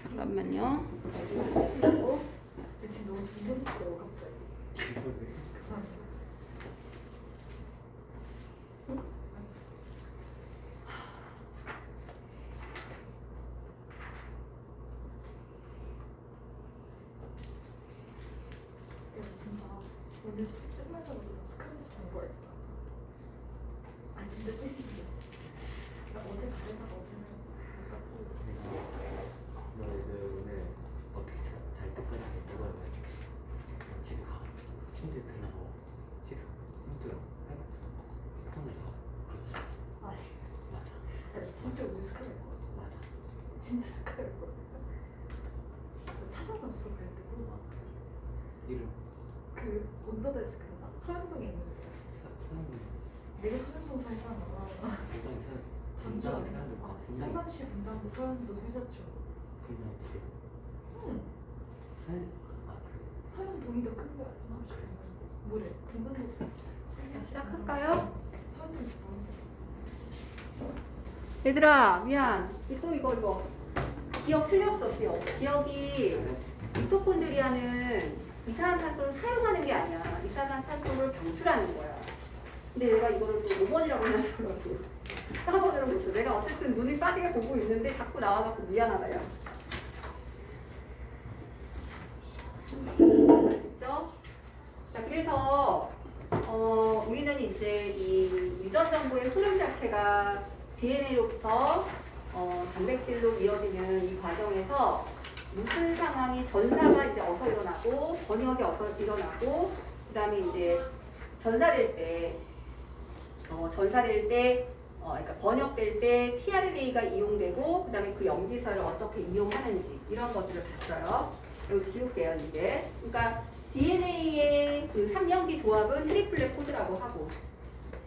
잠깐만요. 지금 너무 비현실해요 갑자기. 진짜 오늘 수업 끝나자마자 스카우트 공부했다. 아 진짜 찐이야. 나 어제 가려다가 어제는 못 갔고. 너희들 오늘 어떻게 잘 때까지 했다고 하면 집에 가. 침대 들어가고 씻어. 힘들어. 폰을 봐. 아 맞아. 나 진짜 오늘 스카우트 했거든. 맞아. 진짜 스카우트 했거든. 찾아봤어 그랬더니 이름 그 온더데스크인가? 서현동에 있는 데. 사람이 내가 서현동 살잖아. 굉장히 전주 분당이 사람들 아 분당이 성남시 분당구 서현동 세자촌. 분당 그래. 응. 아 그래. 서현동이 더 큰 거 같지? 뭐래? 분당구. 시작할까요? 서현동 얘들아 미안. 또 이거 기억 틀렸어. 기억이 미토콘드리아는 이산화탄소를 사용하는 게 아니야. 이산화탄소를 방출하는 거야. 근데 내가 이거를 또 5번이라고 해놨더라고. 4번으로 못 써. 내가 어쨌든 눈이 빠지게 보고 있는데 자꾸 나와갖고 미안하다 야. 됐죠? 자 그래서 우리는 이제 이 유전 정보의 흐름 자체가 DNA로부터 단백질로 이어지는 이 과정에서 무슨 상황이 전사가 이제 어서 일어나고 번역이 어서 일어나고 그다음에 이제 전사될 때 그러니까 번역될 때 tRNA가 이용되고 그다음에 그 염기서를 어떻게 이용하는지 이런 것들을 봤어요. 이거 지울게요 이제. 그러니까 DNA의 그 3연기 조합은 트리플렛 코드라고 하고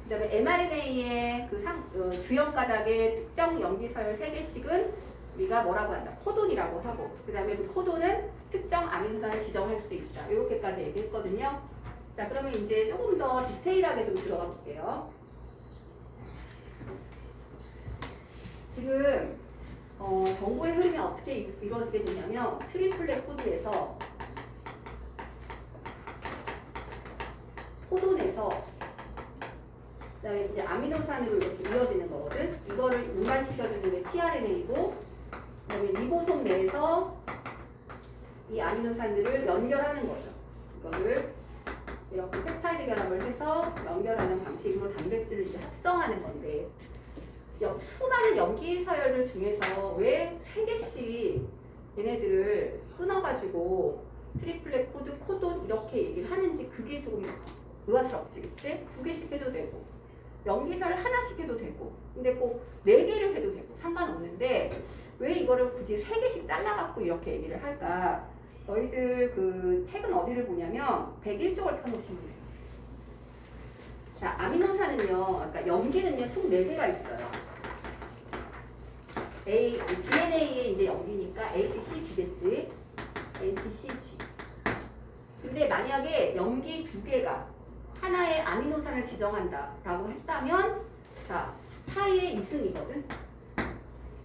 그다음에 mRNA의 그 주연 가닥의 특정 염기서열 3개씩은 우리가 뭐라고 한다? 코돈이라고 하고 그다음에 그 코돈은 특정 아미노산을 지정할 수 있다. 이렇게까지 얘기했거든요. 자 그러면 이제 조금 더 디테일하게 좀 들어가 볼게요. 지금 정보의 흐름이 어떻게 이루어지게 되냐면 트리플렛 코드에서 코돈에서 그다음에 이제 아미노산으로 이렇게 이어지는 거거든. 이거를 운반시켜주는 게 tRNA고 그다음에 리보솜 내에서 이 아미노산들을 연결하는 거죠. 이거를 이렇게 펩타이드 결합을 해서 연결하는 방식으로 단백질을 이제 합성하는 건데 수많은 염기 서열들 중에서 왜 3개씩 얘네들을 끊어가지고 트리플렛 코드, 코돈 이렇게 얘기를 하는지 그게 조금 의아스럽지, 그치? 2개씩 해도 되고 염기서열 하나씩 해도 되고 근데 꼭 4개를 해도 되고 상관없는데 왜 이거를 굳이 3개씩 잘라갖고 이렇게 얘기를 할까? 너희들 그 책은 어디를 보냐면 101쪽을 펴놓으시면 돼요. 자, 아미노산은요, 그러니까 염기는요, 총 4개가 있어요. DNA에 이제 염기니까 ATCG겠지? ATCG. 근데 만약에 염기 2개가 하나의 아미노산을 지정한다라고 했다면, 자, 4의 2승이거든?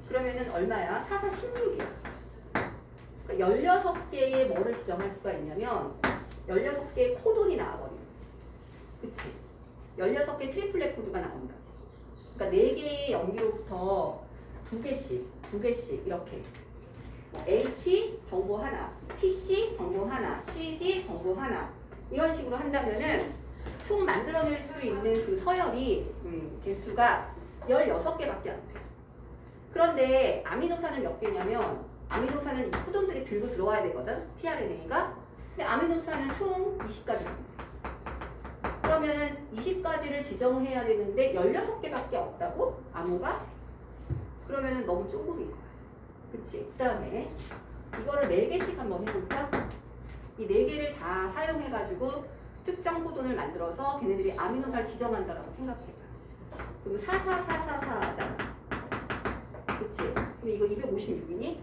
그러면은 얼마야? 4, 4, 16이야. 그러니까 16개의 뭐를 지정할 수가 있냐면, 16개의 코돈이 나와버려. 그치? 16개 트리플렛 코드가 나온다. 그러니까 4개의 염기로부터 2개씩 이렇게 AT 정보 하나, TC 정보 하나, CG 정보 하나 이런 식으로 한다면은 총 만들어낼 수 있는 그 서열이 개수가 16개밖에 안 돼. 그런데 아미노산은 몇 개냐면 아미노산은 이 코돈들이 들고 들어와야 되거든, tRNA가. 근데 아미노산은 총 20가지입니다. 그러면은 20가지를 지정해야 되는데 16개밖에 없다고? 암호가? 그러면은 너무 조금인 거야. 그치? 그 다음에 이거를 4개씩 한번 해볼까? 이 4개를 다 사용해가지고 특정 코돈을 만들어서 걔네들이 아미노산을 지정한다라고 생각해봐. 그럼 44444 하잖아. 그치? 그럼 이거 256이니?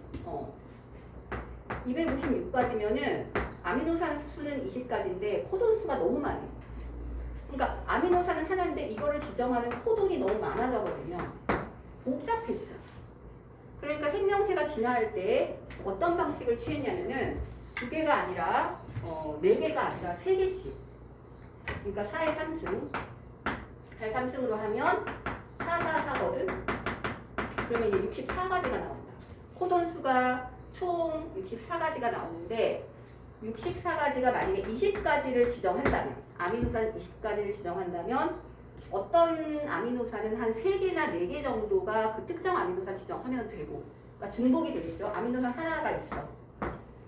256가지면은 아미노산 수는 20가지인데 코돈 수가 너무 많아요. 그러니까 아미노산은 하나인데 이거를 지정하는 코돈이 너무 많아져버리면 복잡한 우리가 진화할 때 어떤 방식을 취했냐면은 2개가 아니라 4개가 아니라 3개씩. 그러니까 4의 3승. 4의 3승으로 하면 4, 4, 4거든. 그러면 이제 64가지가 나온다. 코돈 수가 총 64가지가 나오는데 64가지가 만약에 20가지를 지정한다면 아미노산 20가지를 지정한다면 어떤 아미노산은 한 3개나 4개 정도가 그 특정 아미노산 지정하면 되고 그러니까 중복이 되겠죠. 아미노산 하나가 있어.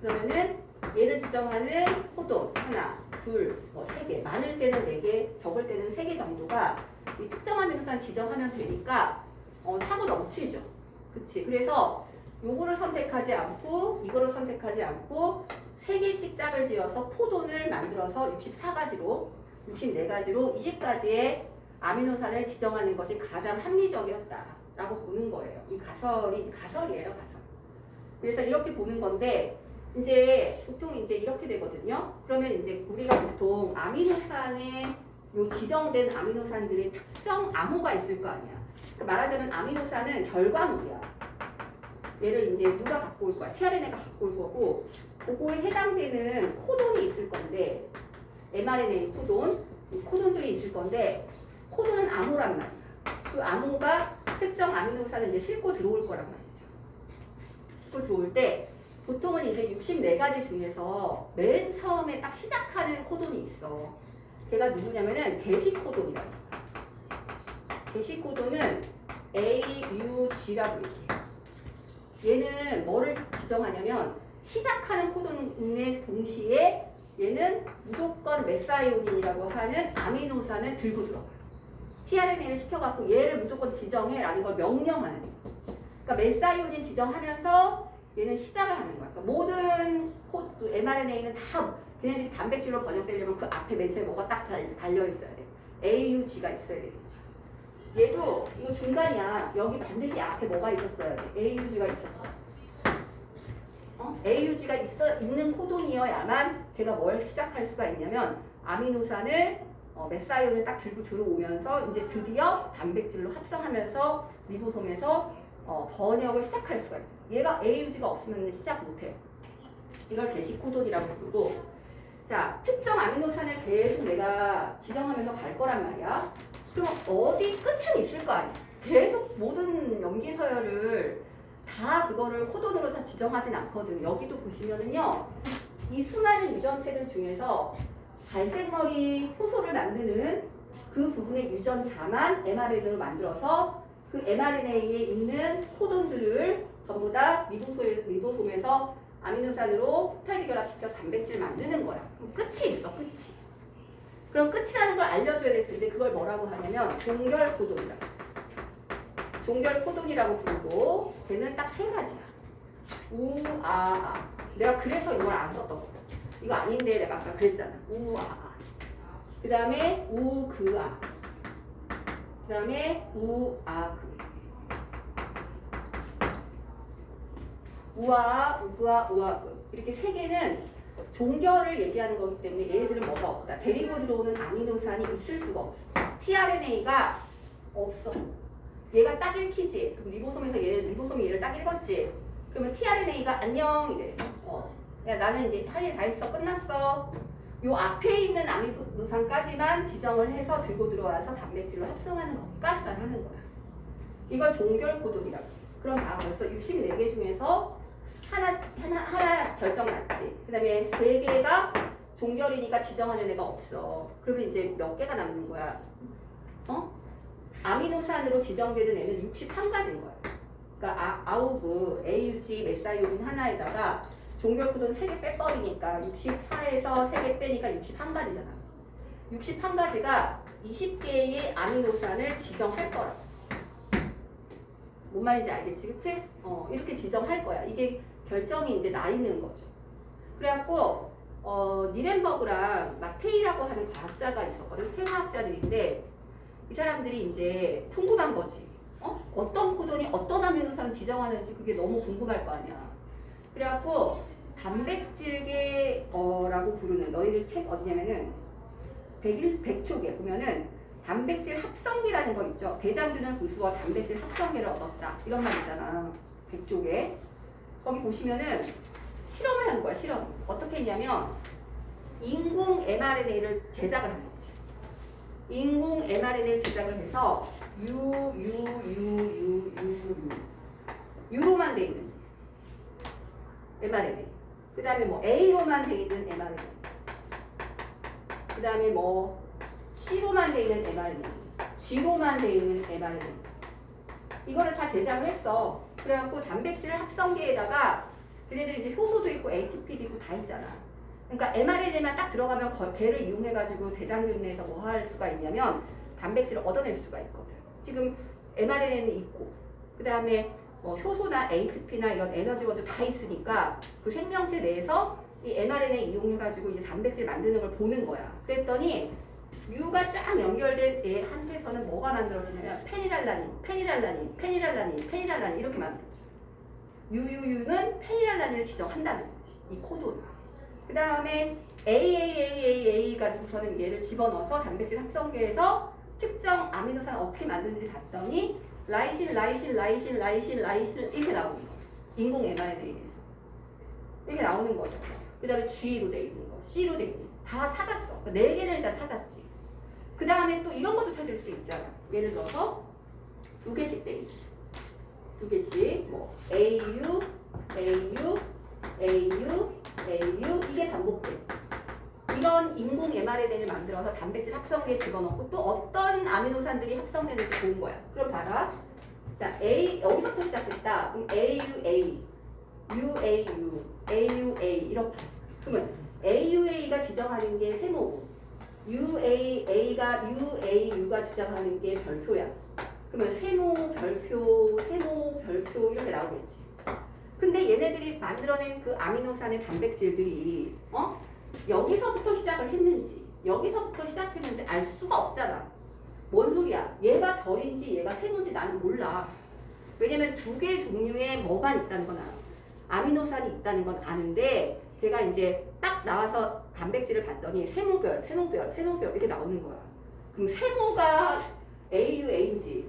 그러면은 얘를 지정하는 코돈 하나, 둘, 뭐 3개 많을 때는 4개, 적을 때는 3개 정도가 이 특정 아미노산 지정하면 되니까 차고 넘치죠. 그치? 그래서 요거를 선택하지 않고 이거를 선택하지 않고 3개씩 짝을 지어서 코돈을 만들어서 64가지로 20가지의 아미노산을 지정하는 것이 가장 합리적이었다라고 보는 거예요. 이 가설이에요, 가설. 그래서 이렇게 보는 건데 이제 보통 이제 이렇게 되거든요. 그러면 이제 우리가 보통 아미노산에 요 지정된 아미노산들의 특정 암호가 있을 거 아니야. 그러니까 말하자면 아미노산은 결과물이야. 얘를 이제 누가 갖고 올 거야? tRNA가 갖고 올 거고 그거에 해당되는 코돈이 있을 건데 mRNA 코돈들이 있을 건데 코돈은 암호란 말이야. 그 암호가 특정 아미노산을 이제 싣고 들어올 거란 말이죠. 싣고 들어올 때 보통은 이제 64가지 중에서 맨 처음에 딱 시작하는 코돈이 있어. 걔가 누구냐면은 게시코돈이라고. 게시코돈은 AUG라고 얘기해요. 얘는 뭐를 지정하냐면 시작하는 코돈에 동시에 얘는 무조건 메사이오닌이라고 하는 아미노산을 들고 들어가요. tRNA를 시켜갖고 얘를 무조건 지정해라는 걸 명령하는 거예요. 그러니까 메사이오닌 지정하면서 얘는 시작을 하는 거야. 그러니까 모든 mRNA는 다 걔네들이 단백질로 번역되려면 그 앞에 맨 처음에 뭐가 딱 달려 있어야 돼. AUG가 있어야 돼. 얘도 이거 중간이야. 여기 반드시 앞에 뭐가 있었어야 돼. AUG가 있었어. AUG가 있는 코돈이어야만 걔가 뭘 시작할 수가 있냐면 아미노산을 메사이온을 딱 들고 들어오면서 이제 드디어 단백질로 합성하면서 리보솜에서 번역을 시작할 수가 있어요. 얘가 AUG가 없으면 시작 못해요. 이걸 게시코돈이라고 부르고 자 특정 아미노산을 계속 내가 지정하면서 갈 거란 말이야. 그럼 어디 끝은 있을 거 아니야. 계속 모든 염기 서열을 다 그거를 코돈으로 다 지정하진 않거든. 여기도 보시면은요. 이 수많은 유전체들 중에서 갈색머리 효소를 만드는 그 부분의 유전자만 mRNA로 만들어서 그 mRNA에 있는 코돈들을 전부 다 리보솜에서 아미노산으로 펩타이드 결합시켜 단백질 만드는 거야. 그럼 끝이 있어, 끝이. 그럼 끝이라는 걸 알려줘야 될 텐데 그걸 뭐라고 하냐면 종결 코돈이라고. 종결 코돈이라고 부르고 걔는 딱 3가지야. 우, 아, 아. 내가 그래서 이걸 안 썼던 거야. 이거 아닌데 내가 아까 그랬잖아. 우, 아, 아. 그 다음에 우, 그, 아. 그 다음에 우, 아, 그. 우아, 우그아, 우아그. 이렇게 3개는 종결을 얘기하는 거기 때문에 얘네들은 뭐가 없다. 데리고 들어오는 아미노산이 있을 수가 없어. tRNA가 없어. 얘가 딱 읽히지. 그럼 리보솜이 얘를 딱 읽었지. 그러면 tRNA가 안녕 이래. 야 나는 이제 할 일 다 했어. 끝났어. 요 앞에 있는 아미노산까지만 지정을 해서 들고 들어와서 단백질로 합성하는 것까지만 하는 거야. 이걸 종결 코돈이라고. 그럼 벌써 64개 중에서 하나 결정 났지. 그 다음에 3개가 종결이니까 지정하는 애가 없어. 그러면 이제 몇 개가 남는 거야? 아미노산으로 지정되는 애는 61가지인 거야. 그러니까 아우그, AUG, 메사이오닌 하나에다가 종결 코돈 3개 빼버리니까 64에서 3개 빼니까 61가지잖아. 61가지가 20개의 아미노산을 지정할 거라고. 뭔 말인지 알겠지, 그치? 이렇게 지정할 거야. 이게 결정이 이제 나 있는 거죠. 그래갖고 니렌버그랑 마테이라고 하는 과학자가 있었거든. 생화학자들인데 이 사람들이 이제 궁금한 거지. 어떤 코돈이 어떤 아미노산을 지정하는지 그게 너무 궁금할 거 아니야. 그래갖고 단백질계라고 부르는 너희들 책 어디냐면은 100촉에 보면은 단백질 합성계라는 거 있죠. 대장균을 부수어 단백질 합성계를 얻었다. 이런 말 있잖아. 100촉에. 거기 보시면은 실험을 한 거야. 실험. 어떻게 했냐면 인공 mRNA를 제작을 한 거지. 인공 mRNA를 제작을 해서 U로만 돼 있는 mRNA. 그 다음에 뭐 A로만 돼 있는 mRNA. 그 다음에 뭐 C로만 돼 있는 mRNA. G로만 돼 있는 mRNA. 이거를 다 제작을 했어. 그래갖고 단백질 합성계에다가 걔네들이 이제 효소도 있고 ATP도 있고 다 있잖아. 그러니까 mRNA만 딱 들어가면 걔를 이용해가지고 대장균 내에서 뭐 할 수가 있냐면 단백질을 얻어낼 수가 있거든. 지금 mRNA는 있고 그 다음에 뭐 효소나 ATP나 이런 에너지원도 다 있으니까 그 생명체 내에서 이 mRNA 이용해가지고 이제 단백질 만드는 걸 보는 거야. 그랬더니 U가 쫙 연결된 애 한테서는 뭐가 만들어지냐면 페니랄라닌 이렇게 만들어져. UUU는 페니랄라닌을 지정한다는 거지. 이 코드는. 그 다음에 AAAAA 가지고서는 얘를 집어넣어서 단백질 합성계에서 특정 아미노산을 어떻게 만드는지 봤더니 라이신 이렇게 나오는 거예요. 인공 mRNA에서. 이렇게 나오는 거죠. 그 다음에 G로 돼 있는 거, C로 돼 있는 거. 다 찾았어. 4개를 다 찾았지. 그 다음에 또 이런 것도 찾을 수 있잖아. 예를 들어서 2개씩 돼 있는 2개씩 뭐 AU 이게 반복돼. 이런 인공 mRNA를 만들어서 단백질 합성계에 집어넣고 또 어떤 아미노산들이 합성되는지 본 거야. 그럼 봐라. 자, 여기서부터 시작했다. 그럼 AUA, AUA 이렇게. 그러면 AUA가 지정하는 게 세모고 UAU가 지정하는 게 별표야. 그러면 세모, 별표 이렇게 나오겠지. 근데 얘네들이 만들어낸 그 아미노산의 단백질들이 여기서부터 시작을 했는지 여기서부터 시작했는지 알 수가 없잖아. 뭔 소리야? 얘가 별인지 얘가 세모인지 나는 몰라. 왜냐면 2개 종류의 뭐만 있다는 건 알아. 아미노산이 있다는 건 아는데 걔가 이제 딱 나와서 단백질을 봤더니 세모별 이렇게 나오는 거야. 그럼 세모가 AUA인지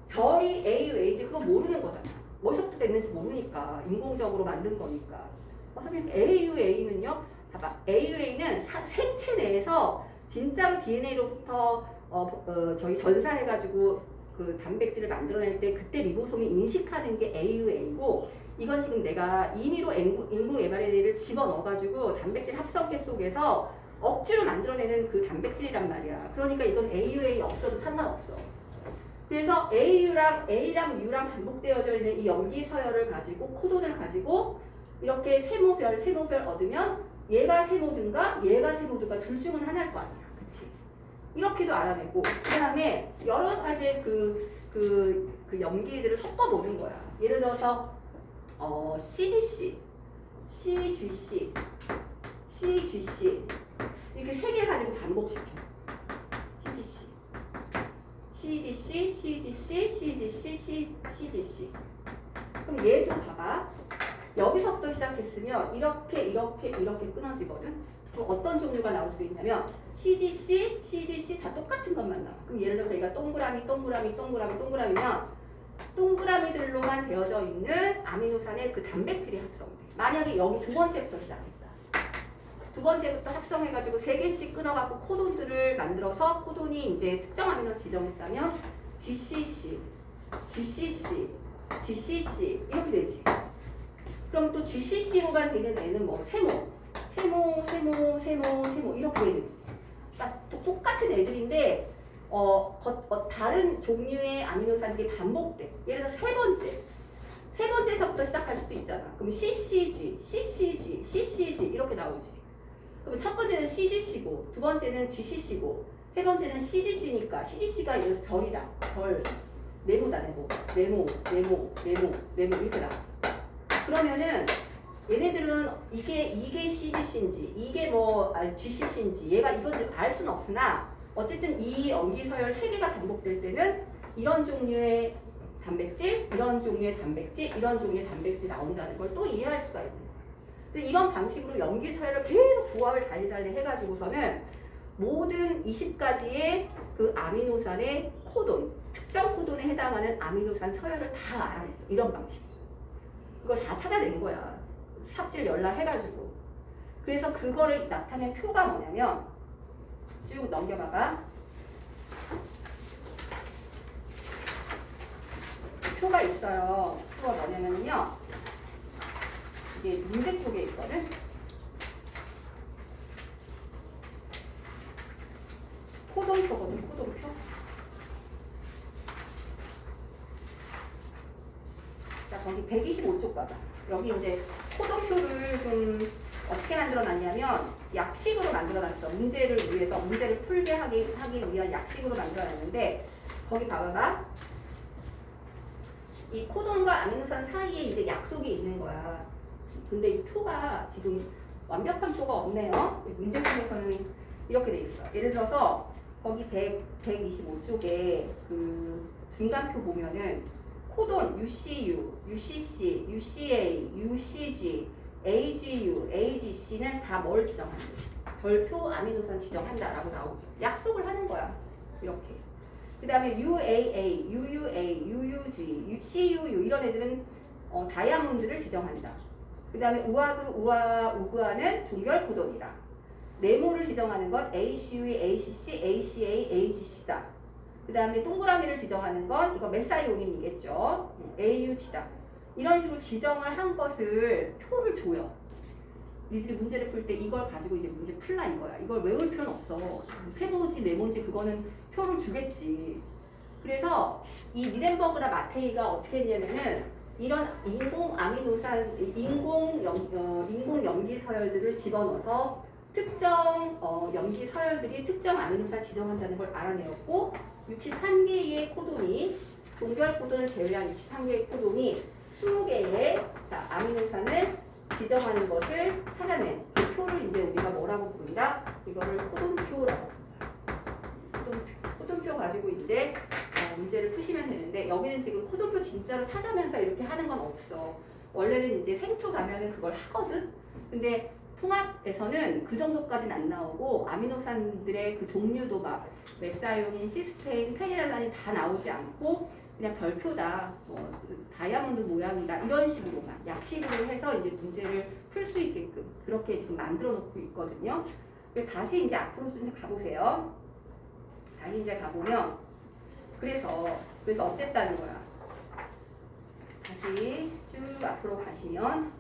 별이 AUA인지 그거 모르는 거잖아. 어디서부터 됐는지 모르니까 인공적으로 만든 거니까. 그래서 AUA는요. 봐봐. AUA는 생체 내에서 진짜로 DNA로부터 저희 전사해가지고 그 단백질을 만들어낼 때 그때 리보솜이 인식하는 게 AUA이고 이건 지금 내가 임의로 인공 mRNA를 집어넣어가지고 단백질 합성계 속에서 억지로 만들어내는 그 단백질이란 말이야. 그러니까 이건 AUA 없어도 상관없어. 그래서 A랑 U랑 반복되어져 있는 이 염기 서열을 가지고 코돈을 가지고 이렇게 세모별 얻으면 얘가 세모든가 둘 중은 하나일 거 아니야. 그치? 이렇게도 알아내고 그 다음에 여러 가지 그 염기들을 섞어보는 거야. 예를 들어서 CGC 이렇게 3개 가지고 반복시켜. CGC. 그럼 얘도 봐봐. 여기서부터 시작했으면 이렇게 끊어지거든. 그럼 어떤 종류가 나올 수 있냐면 CGC 다 똑같은 것만 나와. 그럼 예를 들어서 얘가 동그라미면 동그라미들로만 되어져 있는 아미노산의 그 단백질이 합성돼. 만약에 여기 2번째부터 시작했다. 2번째부터 합성해가지고 3개씩 끊어갖고 코돈들을 만들어서 코돈이 이제 특정 아미노를 지정했다면 GCC 이렇게 되지. 그럼 또 GCC로만 되는 애는 뭐 세모 이렇게 되는. 그러니까 똑같은 애들인데 다른 종류의 아미노산들이 반복돼. 예를 들어 세 번째서부터 시작할 수도 있잖아. 그럼 CCG 이렇게 나오지. 그럼 첫 번째는 CGC고, 두 번째는 GCC고, 세 번째는 CGC니까 CGC가 이래서 별이다. 별, 네모다. 네모 이렇게 나와. 그러면은 얘네들은 이게 CGC인지 이게 GCC인지 얘가 이건지 알 수는 없으나 어쨌든 이 염기 서열 3개가 반복될 때는 이런 종류의 단백질, 이런 종류의 단백질 나온다는 걸 또 이해할 수가 있는 거예요. 근데 이런 방식으로 염기 서열을 계속 조합을 달리 해가지고서는 모든 20가지의 그 아미노산의 코돈, 특정 코돈에 해당하는 아미노산 서열을 다 알아냈어. 이런 방식. 그걸 다 찾아낸 거야. 삽질 열라 해가지고. 그래서 그거를 나타낸 표가 뭐냐면 쭉 넘겨봐봐. 표가 있어요. 표가 뭐냐면요. 이게 문제 쪽에 있거든. 코동표거든, 코동표. 자, 거기 125쪽 봐봐. 여기 이제 코동표를 좀 어떻게 만들어놨냐면 약식으로 만들어놨어. 문제를 위해서 문제를 풀게 하기 위한 약식으로 만들어놨는데 거기 봐봐봐. 이 코돈과 아미노산 사이에 이제 약속이 있는 거야. 근데 이 표가 지금 완벽한 표가 없네요. 문제 중에서는 이렇게 돼 있어. 예를 들어서 거기 125쪽에 그 중간표 보면은 코돈 UCU, UCC, UCA, UCG, AGU, AGC는 다 뭘 지정한대? 별표 아미노산 지정한다라고 나오죠. 약속을 하는 거야. 이렇게. 그 다음에 UAA, UUA, UUG, CUU 이런 애들은 다이아몬드를 지정한다. 그 다음에 우아그, 우그아는 종결 코돈이다. 네모를 지정하는 건 ACUE, ACC, ACA, AGC다. 그 다음에 동그라미를 지정하는 건 이거 메사이오닌이겠죠. AUG다. 이런 식으로 지정을 한 것을 표를 줘요. 니들이 문제를 풀 때 이걸 가지고 이제 문제 풀라 이거야. 이걸 외울 필요는 없어. 세모지, 네모지 그거는 표를 주겠지. 그래서 이 니덴버그라 마테이가 어떻게 했냐면은 이런 인공 아미노산, 인공 염기 서열들을 집어넣어서 특정 염기 서열들이 특정 아미노산 지정한다는 걸 알아내었고 61개의 코돈이 종결 코돈을 제외한 61개의 코돈이 20개의 아미노산을 지정하는 것을 찾아낸 그 표를 이제 우리가 뭐라고 부른다? 이거를 코돈표라고 부른다. 코돈표 가지고 이제 문제를 푸시면 되는데 여기는 지금 코돈표 진짜로 찾아면서 이렇게 하는 건 없어. 원래는 이제 생투 가면은 그걸 하거든. 근데 통합에서는 그 정도까지는 안 나오고 아미노산들의 그 종류도 막 메사이오닌, 시스테인, 페니랄란이 다 나오지 않고 그냥 별표다, 다이아몬드 모양이다 이런 식으로만 약식으로 해서 이제 문제를 풀 수 있게끔 그렇게 지금 만들어 놓고 있거든요. 다시 이제 앞으로 좀 가보세요. 다시 이제 가보면 그래서 어쨌다는 거야. 다시 쭉 앞으로 가시면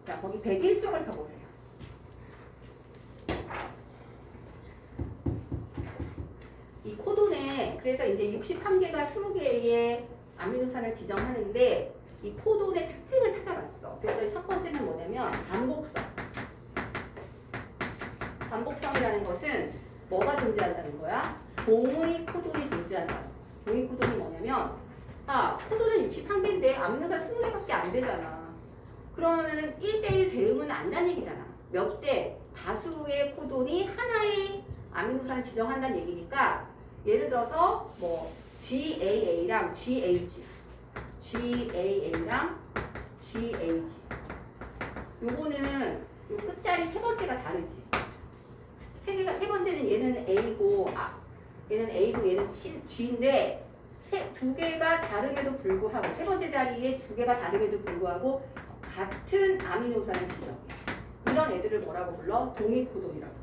자 거기 101쪽을 펴보세요. 이 코돈에 그래서 이제 61개가 20개의 아미노산을 지정하는데 이 코돈의 특징을 찾아봤어. 그래서 첫 번째는 뭐냐면 반복성. 반복성이라는 것은 뭐가 존재한다는 거야? 동의 코돈이 존재한다. 동의 코돈이 뭐냐면 코돈은 61개인데 아미노산 20개밖에 안 되잖아. 그러면은 1대1 대응은 아니란 얘기잖아. 몇 대 다수의 코돈이 하나의 아미노산을 지정한다는 얘기니까 예를 들어서 뭐 GAA랑 GAG, GAA랑 GAG 요거는 요 끝자리 세 번째가 다르지. 세 번째는 얘는 A고 얘는 A고 얘는 G인데 두 개가 다름에도 불구하고 세 번째 자리에 두 개가 다름에도 불구하고 같은 아미노산을 지정. 이런 애들을 뭐라고 불러? 동의 코돈이라고.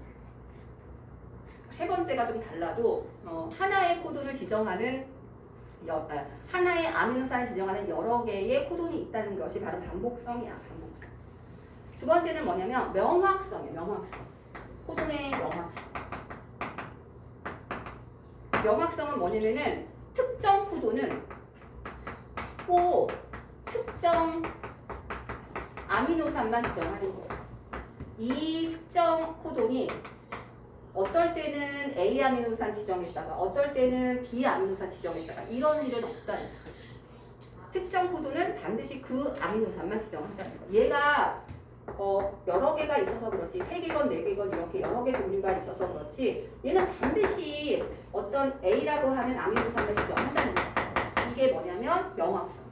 세 번째가 좀 달라도 하나의 코돈을 지정하는 하나의 아미노산을 지정하는 여러 개의 코돈이 있다는 것이 바로 반복성이야. 반복성. 두 번째는 뭐냐면 명확성이에요. 명확성. 코돈의 명확성. 명확성은 뭐냐면은 특정 코돈은 꼭 특정 아미노산만 지정하는 거예요. 이 특정 코돈이 어떨 때는 A 아미노산 지정했다가 어떨 때는 B 아미노산 지정했다가 이런 일은 없다는 거예요. 특정 코돈은 반드시 그 아미노산만 지정한다는 거예요. 얘가 여러 개가 있어서 그렇지 3개건 4개건 이렇게 여러 개 종류가 있어서 그렇지 얘는 반드시 어떤 A라고 하는 아미노산을 지정한다는 거예요. 이게 뭐냐면 명확성이야.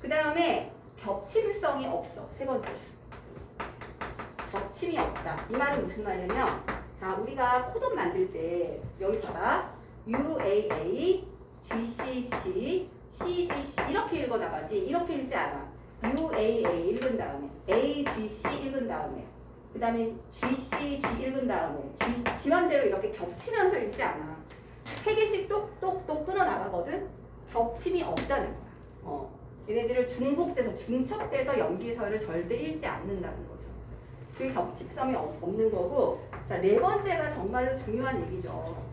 그 다음에 겹침성이 없어. 세 번째. 겹침이 없다. 이 말은 무슨 말이냐면 자 우리가 코돈 만들 때 여기 봐봐. UAA, GCG, CGC 이렇게 읽어나가지 이렇게 읽지 않아. UAA 읽은 다음에 AGC 읽은 다음에 그 다음에 GC G 읽은 다음에 지만대로 이렇게 겹치면서 읽지 않아. 세 개씩 똑똑똑 끊어나가거든. 겹침이 없다는 거야. 얘네들을 중복돼서 중첩돼서 연기서열을 절대 읽지 않는다는 거죠. 그 겹치성이 없는 거고. 자, 네 번째가 정말로 중요한 얘기죠.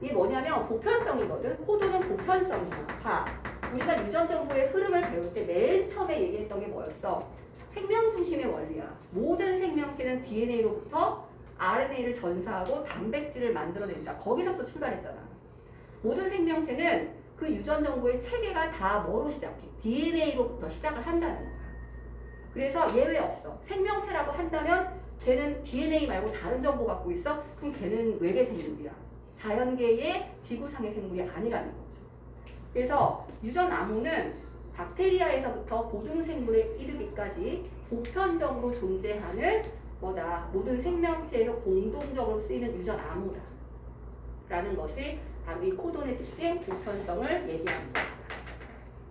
이게 뭐냐면 보편성이거든. 코도는 보편성이야. 봐. 우리가 유전 정보의 흐름을 배울 때 맨 처음에 얘기했던 게 뭐였어? 생명 중심의 원리야. 모든 생명체는 DNA로부터 RNA를 전사하고 단백질을 만들어낸다. 거기서부터 출발했잖아. 모든 생명체는 그 유전 정보의 체계가 다 뭐로 시작해? DNA로부터 시작을 한다는 거야. 그래서 예외 없어. 생명체라고 한다면 걔는 DNA 말고 다른 정보 갖고 있어? 그럼 걔는 외계 생물이야. 자연계의 지구상의 생물이 아니라는 거죠. 그래서 유전 암호는 박테리아에서부터 고등 생물에 이르기까지 보편적으로 존재하는 뭐다? 모든 생명체에서 공동적으로 쓰이는 유전 암호다. 라는 것이 바로 이 코돈의 특징, 보편성을 얘기하는 것이다.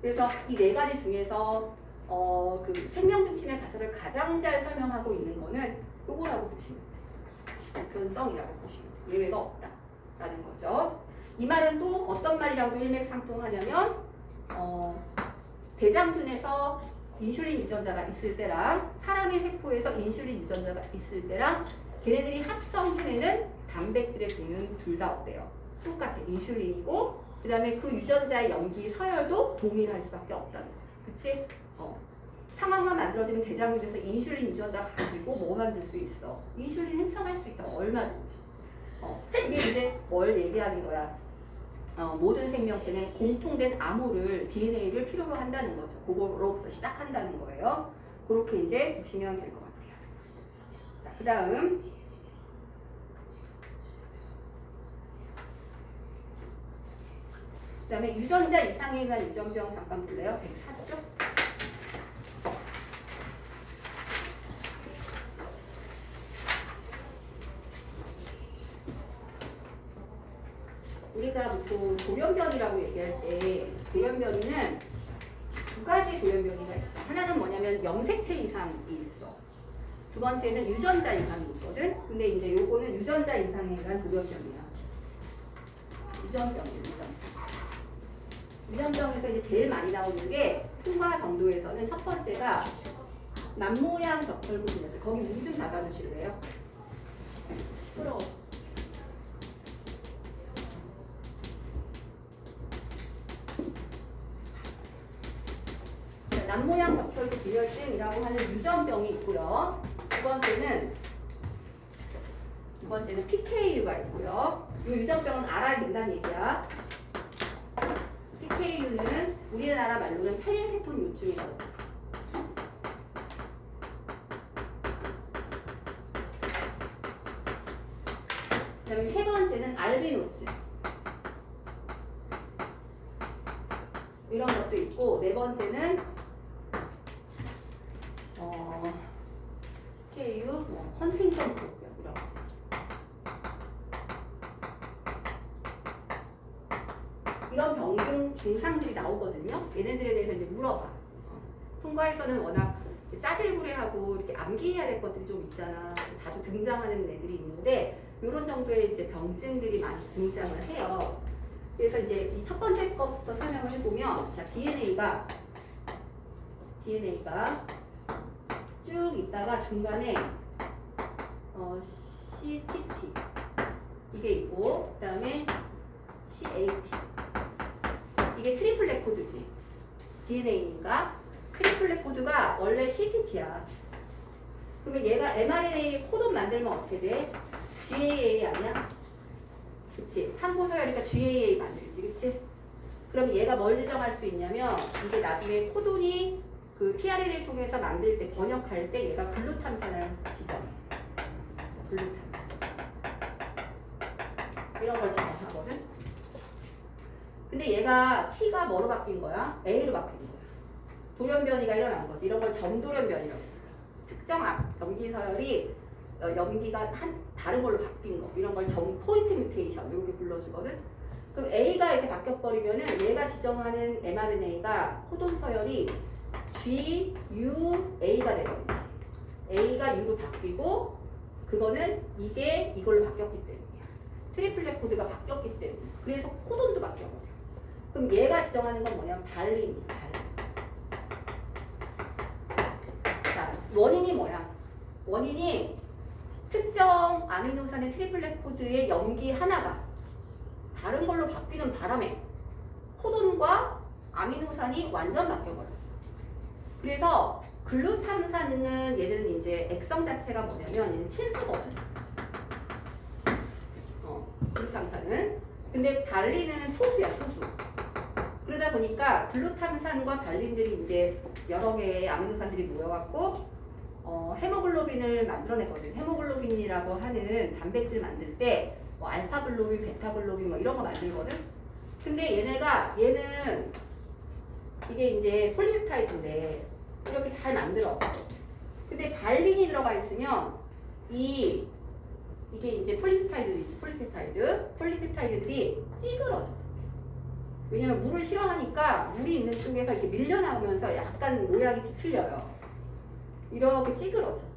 그래서 이 네 가지 중에서 그 생명 중심의 가설을 가장 잘 설명하고 있는 거는 요거라고 보시면 돼요. 보편성이라고 보시면 돼요. 예외가 없다라는 거죠. 이 말은 또 어떤 말이랑도 일맥상통하냐면 대장균에서 인슐린 유전자가 있을 때랑 사람의 세포에서 인슐린 유전자가 있을 때랑 걔네들이 합성해내는 단백질의 종류는 둘 다 어때요? 똑같아. 인슐린이고 그 다음에 그 유전자의 염기 서열도 동일할 수밖에 없다는 거야. 그치? 상황만 만들어지면 대장균에서 인슐린 유전자 가지고 뭐 만들 수 있어? 인슐린 생성할 수 있다. 얼마든지. 이게 이제 뭘 얘기하는 거야? 모든 생명체는 공통된 암호를 DNA를 필요로 한다는 거죠. 그거로부터 시작한다는 거예요. 그렇게 이제 보시면 될 것 같아요. 자, 그 다음 그다음에 유전자 이상에 의한 유전병 잠깐 볼래요? 104쪽. 우리가 보통 돌연변이라고 얘기할 때 돌연변이는 두 가지 돌연변이가 있어. 하나는 뭐냐면 염색체 이상이 있어. 두 번째는 유전자 이상이 있거든. 근데 이제 요거는 유전자 이상에 의한 돌연변이야. 유전병에서 이제 제일 많이 나오는 게 통과 정도에서는 첫 번째가 남모양 적혈구증이었죠. 거기 문 좀 닫아주실래요? 시끄러워. 남모양 적혈구 빈혈증이라고 하는 유전병이 있고요. 두 번째는 PKU가 있고요. 이 유전병은 알아야 된다는 얘기야. PKU는 우리나라 말로는 페닐케톤 요증이라고. 그다음에 세 번째는 알비노증. 이런 것도 있고 네 번째는 PKU, 헌팅턴 병 이런 거. 이런 병중 증상들이 나오거든요. 얘네들에 대해서 이제 물어봐. 통과에서는 워낙 짜질구레하고 이렇게 암기해야 될 것들이 좀 있잖아. 자주 등장하는 애들이 있는데 이런 정도의 이제 병증들이 많이 등장을 해요. 그래서 이제 이 첫 번째 것부터 설명을 해보면, 자, DNA가 쭉 있다가 중간에 CTT 이게 있고, 그 다음에 CAT 이게 트리플렛 코드지. DNA니까 트리플렛 코드가 원래 CTT야. 그러면 얘가 mRNA 코드 만들면 어떻게 돼? GAA 아니야? 그치? 3보 서열이니까 GAA 만들지, 그치? 그럼 얘가 뭘 지정할 수 있냐면 이게 나중에 코돈이 그 tRNA를 통해서 만들 때 번역할 때 얘가 글루탐산을 지정해. 글루탐. 이런 걸 지정하거든. 근데 얘가 T가 뭐로 바뀐 거야? A로 바뀐 거야. 돌연변이가 일어난 거지. 이런 걸 점돌연변이라고 해요. 특정 염기 서열이 염기가 다른 걸로 바뀐 거. 이런 걸 포인트 뮤테이션 이렇게 불러주거든. 그럼 A가 이렇게 바뀌어버리면은 얘가 지정하는 mRNA가 코돈 서열이 G, U, A가 되거든요. A가 U로 바뀌고 그거는 이게 이걸로 바뀌었기 때문이야. 트리플렛 코드가 바뀌었기 때문에. 그래서 코돈도 바뀌어버려. 그럼 얘가 지정하는 건 뭐냐면 발린. 자, 원인이 뭐야? 원인이 특정 아미노산의 트리플렛 코드의 염기 하나가 다른 걸로 바뀌는 바람에 코돈과 아미노산이 완전 바뀌어버렸어. 그래서 글루탐산은 얘는 이제 액성 자체가 뭐냐면 얘는 친수거든. 글루탐산은. 근데 발린은 소수야, 소수. 그러다 보니까 글루탐산과 발린들이 이제 여러 개의 아미노산들이 모여갖고 헤모글로빈을 만들어내거든. 헤모글로빈이라고 하는 단백질 만들 때 뭐 알파글로빈, 베타글로빈 뭐 이런 거 만들거든. 근데 얘는 이게 이제 폴리펩타이드인데 이렇게 잘 만들어. 근데 발린이 들어가 있으면 이게 이제 폴리펩타이드들이 찌그러져. 왜냐면 물을 싫어하니까 물이 있는 쪽에서 이렇게 밀려나오면서 약간 모양이 뒤틀려요. 이렇게 찌그러져.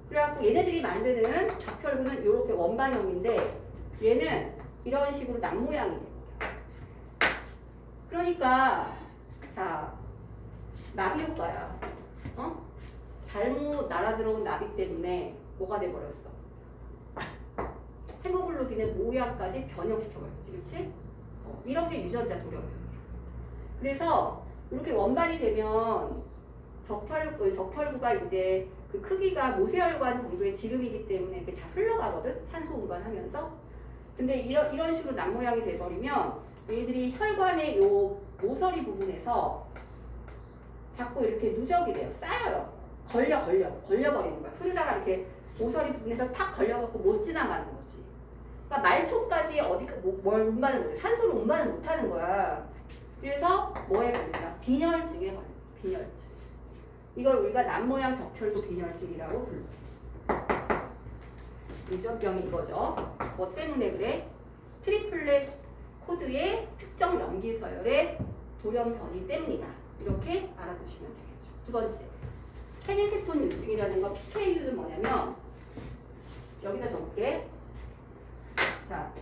그래갖고 얘네들이 만드는 적혈구는 이렇게 원반형인데 얘는 이런 식으로 남모양이 돼요. 그러니까 자 나비 효과야. 잘못 날아들어온 나비 때문에 뭐가 돼버렸어? 헤모글로빈의 모양까지 변형시켜버렸지, 그치? 이런 게 유전자 돌연변이야. 그래서 이렇게 원반이 되면 적혈구가 이제 그 크기가 모세혈관 정도의 지름이기 때문에 이렇게 잘 흘러가거든? 산소 운반하면서. 근데 이런 식으로 남모양이 돼버리면 얘들이 혈관의 요 모서리 부분에서 자꾸 이렇게 누적이 돼요. 쌓여요. 걸려버리는 거야. 흐르다가 이렇게 모서리 부분에서 탁 걸려갖고 못 지나가는 거지. 그러니까 말초까지 뭘 운반을 못해. 산소를 운반을 못하는 거야. 그래서 뭐에 걸린다? 빈혈증에 걸려. 빈혈증. 이걸 우리가 남모양 적혈구 빈혈증이라고 불러. 유전병이 이거죠. 뭐 때문에 그래? 트리플렛 코드의 특정 염기 서열의 돌연 변이 때문이다. 이렇게 알아두시면 되겠죠. 두 번째, 페닐케톤 유증이라는 거 PKU는 뭐냐면 여기다 적을게. 자,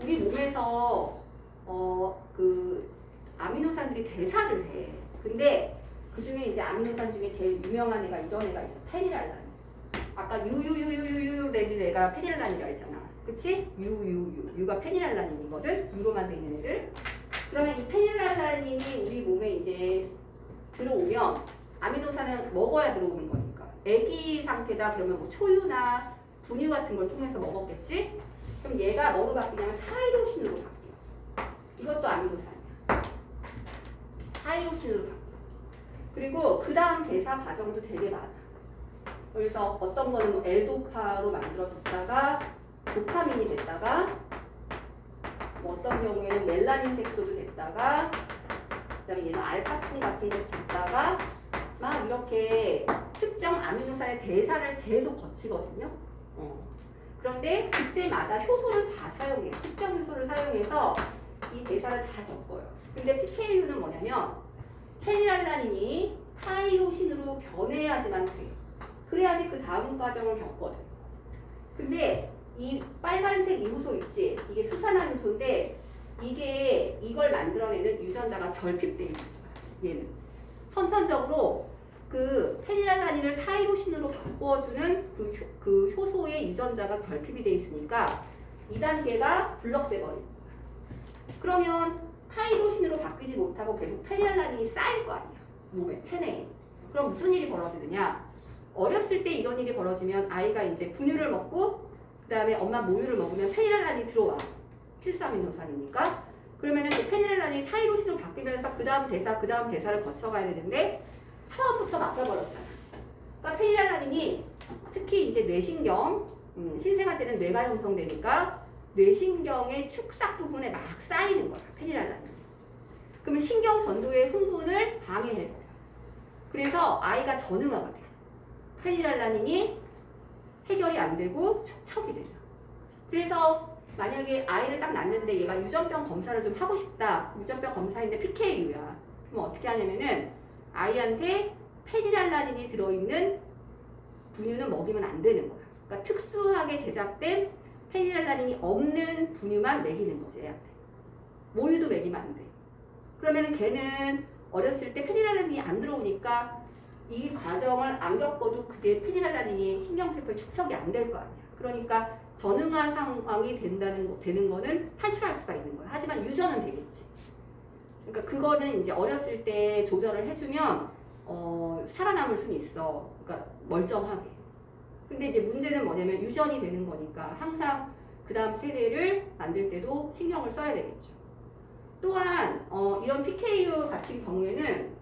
우리 몸에서 그 아미노산들이 대사를 해. 근데 그 중에 이제 아미노산 중에 제일 유명한 애가 이런 애가 있어. 페니랄란. 아까 유유유유유 내가 페니랄란이라 했잖아. 그치? 유가 페니랄란인이거든. 유로 만돼 있는 애들. 그러면 이 페니랄란인이 우리 몸에 이제 들어오면 아미노산을 먹어야 들어오는 거니까. 애기 상태다 그러면 뭐 초유나 분유 같은 걸 통해서 먹었겠지? 그럼 얘가 뭐로 바뀌냐면 타이로신으로 바뀌어. 이것도 아미노산이야. 타이로신으로 바뀌어. 그리고 그 다음 대사 과정도 되게 많아. 그래서 어떤 거는 뭐 L도파로 만들어졌다가 도파민이 됐다가 뭐 어떤 경우에는 멜라닌 색소도 됐다가 그다음에 얘는 알파톤 같은 게 됐다가 막 이렇게 특정 아미노산의 대사를 계속 거치거든요. 그런데 그때마다 효소를 다 사용해요. 특정 효소를 사용해서 이 대사를 다 겪어요. 근데 PKU는 뭐냐면 페니랄라닌이 타이로신으로 변해야지만 돼. 그래야지 그 다음 과정을 겪거든. 근데 이 빨간색 이 효소 있지? 이게 수산화 효소인데 이게 이걸 만들어내는 유전자가 결핍돼 있는 거야. 얘는 선천적으로 그 페니랄라닌을 타이로신으로 바꿔주는 그 효소의 유전자가 결핍이 돼 있으니까 2단계가 블럭돼 버린 거야. 그러면 타이로신으로 바뀌지 못하고 계속 페니랄라닌이 쌓일 거 아니야. 몸에, 체내에. 그럼 무슨 일이 벌어지느냐? 어렸을 때 이런 일이 벌어지면 아이가 이제 분유를 먹고 그 다음에 엄마 모유를 먹으면 페니랄란이 들어와. 필수 아미노산이니까. 그러면은 그 페니랄란이 타이로신으로 바뀌면서 그 다음 대사를 거쳐가야 되는데 처음부터 막혀버렸잖아. 그러니까 페니랄란이 특히 이제 뇌신경, 신생아 때는 뇌가 형성되니까 뇌신경의 축삭 부분에 막 쌓이는 거야. 페니랄란이. 그러면 신경 전도의 흥분을 방해해버려. 그래서 아이가 전음화가 돼. 페니랄라닌이 해결이 안 되고 축척이 되죠. 그래서 만약에 아이를 딱 낳는데 얘가 유전병 검사를 좀 하고 싶다. 유전병 검사인데 PKU야. 그럼 어떻게 하냐면은 아이한테 페니랄라닌이 들어있는 분유는 먹이면 안 되는 거야. 그러니까 특수하게 제작된 페니랄라닌이 없는 분유만 먹이는 거지 애한테. 모유도 먹이면 안 돼. 그러면은 걔는 어렸을 때 페니랄라닌이 안 들어오니까 이 과정을 안 겪어도 그게 페니랄라닌이 신경세포에 축적이 안 될 거 아니야. 그러니까 전응화 상황이 되는 거는 탈출할 수가 있는 거야. 하지만 유전은 되겠지. 그러니까 그거는 이제 어렸을 때 조절을 해주면 살아남을 수는 있어. 그러니까 멀쩡하게. 근데 이제 문제는 뭐냐면 유전이 되는 거니까 항상 그 다음 세대를 만들 때도 신경을 써야 되겠죠. 또한 이런 PKU 같은 경우에는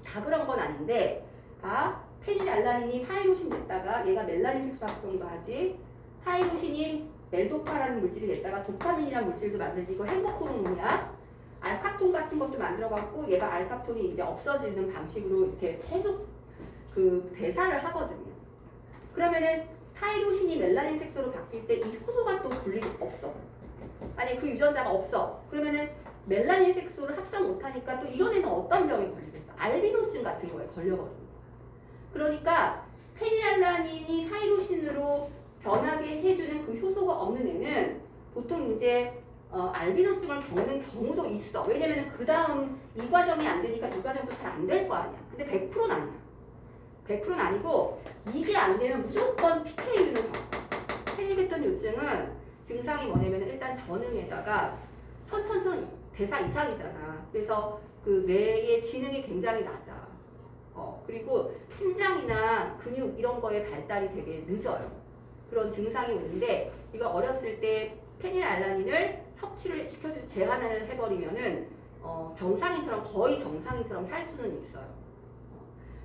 다 그런 건 아닌데 다 페니랄라닌이 타이로신 됐다가 얘가 멜라닌 색소 합성도 하지 타이로신이 엘도파라는 물질이 됐다가 도파민이라는 물질도 만들지 이거 행복 호르몬이야. 알카톤 같은 것도 만들어갖고 얘가 알카톤이 이제 없어지는 방식으로 이렇게 계속 그 대사를 하거든요. 그러면은 타이로신이 멜라닌 색소로 바뀔 때 이 효소가 또 분리 없어. 아니 그 유전자가 없어. 그러면은 멜라닌 색소를 합성 못하니까 또 이런 애는 어떤 병에 걸리겠어? 알비노증 같은 거에 걸려버리는 거야. 그러니까 페니랄라닌이 타이로신으로 변하게 해주는 그 효소가 없는 애는 보통 이제 알비노증을 겪는 경우도 있어. 왜냐면 그 다음 이 과정이 안 되니까 이 과정도 잘 안 될 거 아니야. 근데 100%는 아니야. 100%는 아니고 이게 안 되면 무조건 PKU는 겪어. 페닐게톤 요증은 증상이 뭐냐면 일단 전응에다가 선천성 대사 이상이잖아. 그래서 그 뇌의 지능이 굉장히 낮아. 그리고 심장이나 근육 이런 거에 발달이 되게 늦어요. 그런 증상이 오는데 이거 어렸을 때 페닐알라닌을 섭취를 시켜주고 제한을 해버리면은 정상인처럼 거의 정상인처럼 살 수는 있어요.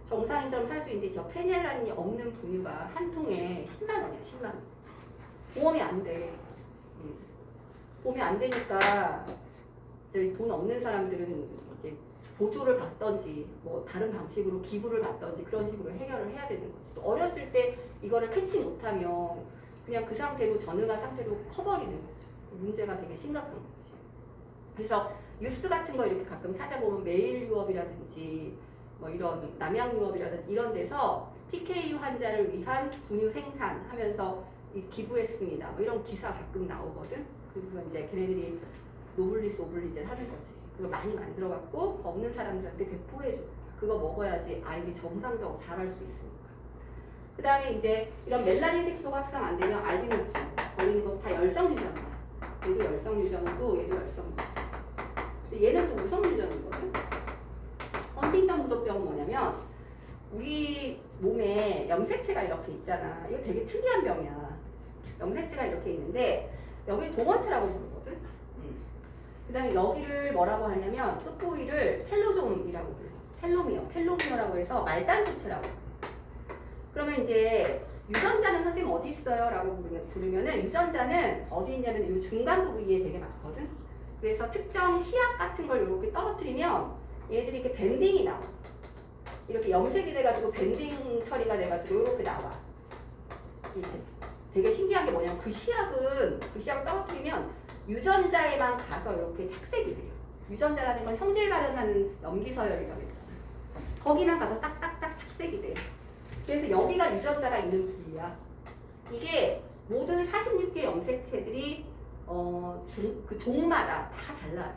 정상인처럼 살 수 있는데 저 페닐알라닌이 없는 분유가 한 통에 10만 원이야. 10만 원. 보험이 안 돼. 보험이 안 되니까 저희 돈 없는 사람들은 이제 보조를 받던지 뭐 다른 방식으로 기부를 받던지 그런 식으로 해결을 해야 되는 거지. 또 어렸을 때 이거를 캐치 못하면 그냥 그 상태로 전응한 상태로 커버리는 거죠. 문제가 되게 심각한 거지. 그래서 뉴스 같은 거 이렇게 가끔 찾아보면 매일 유업이라든지 뭐 이런 남양 유업이라든지 이런 데서 PKU 환자를 위한 분유 생산하면서 기부했습니다. 뭐 이런 기사 가끔 나오거든. 그거 이제 걔네들이 노블리스 오블리제를 하는 거지. 그거 많이 만들어갖고 없는 사람들한테 배포해줘. 그거 먹어야지 아이들이 정상적으로 자랄 수 있으니까. 그 다음에 이제 이런 멜라닌 색소가 합성 안 되면 알비노증 걸리는 거 다 열성 유전이야. 얘도 열성 유전이고 얘도 열성 유전. 얘는 또 우성 유전이거든. 헌팅턴 무도병은 뭐냐면 우리 몸에 염색체가 이렇게 있잖아. 이거 되게 특이한 병이야. 염색체가 이렇게 있는데 여기를 동원체라고 부르거든. 그 다음에 여기를 뭐라고 하냐면 스포이를 텔로좀이라고 불러. 텔로미어라고 해서 말단소체라고. 그러면 이제 유전자는 선생님 어디 있어요? 라고 부르면은 유전자는 어디 있냐면 이 중간 부위에 되게 많거든. 그래서 특정 시약 같은 걸 이렇게 떨어뜨리면 얘들이 이렇게 밴딩이 나와. 이렇게 염색이 돼가지고 밴딩 처리가 돼가지고 이렇게 나와. 이렇게. 되게 신기한 게 뭐냐면 그 시약을 떨어뜨리면 유전자에만 가서 이렇게 착색이 돼요. 유전자라는 건 형질 발현하는 염기서열이라고 했잖아. 거기만 가서 딱딱딱 착색이 돼요. 그래서 여기가 유전자가 있는 부위야. 이게 모든 46개 염색체들이 그 종마다 다 달라요.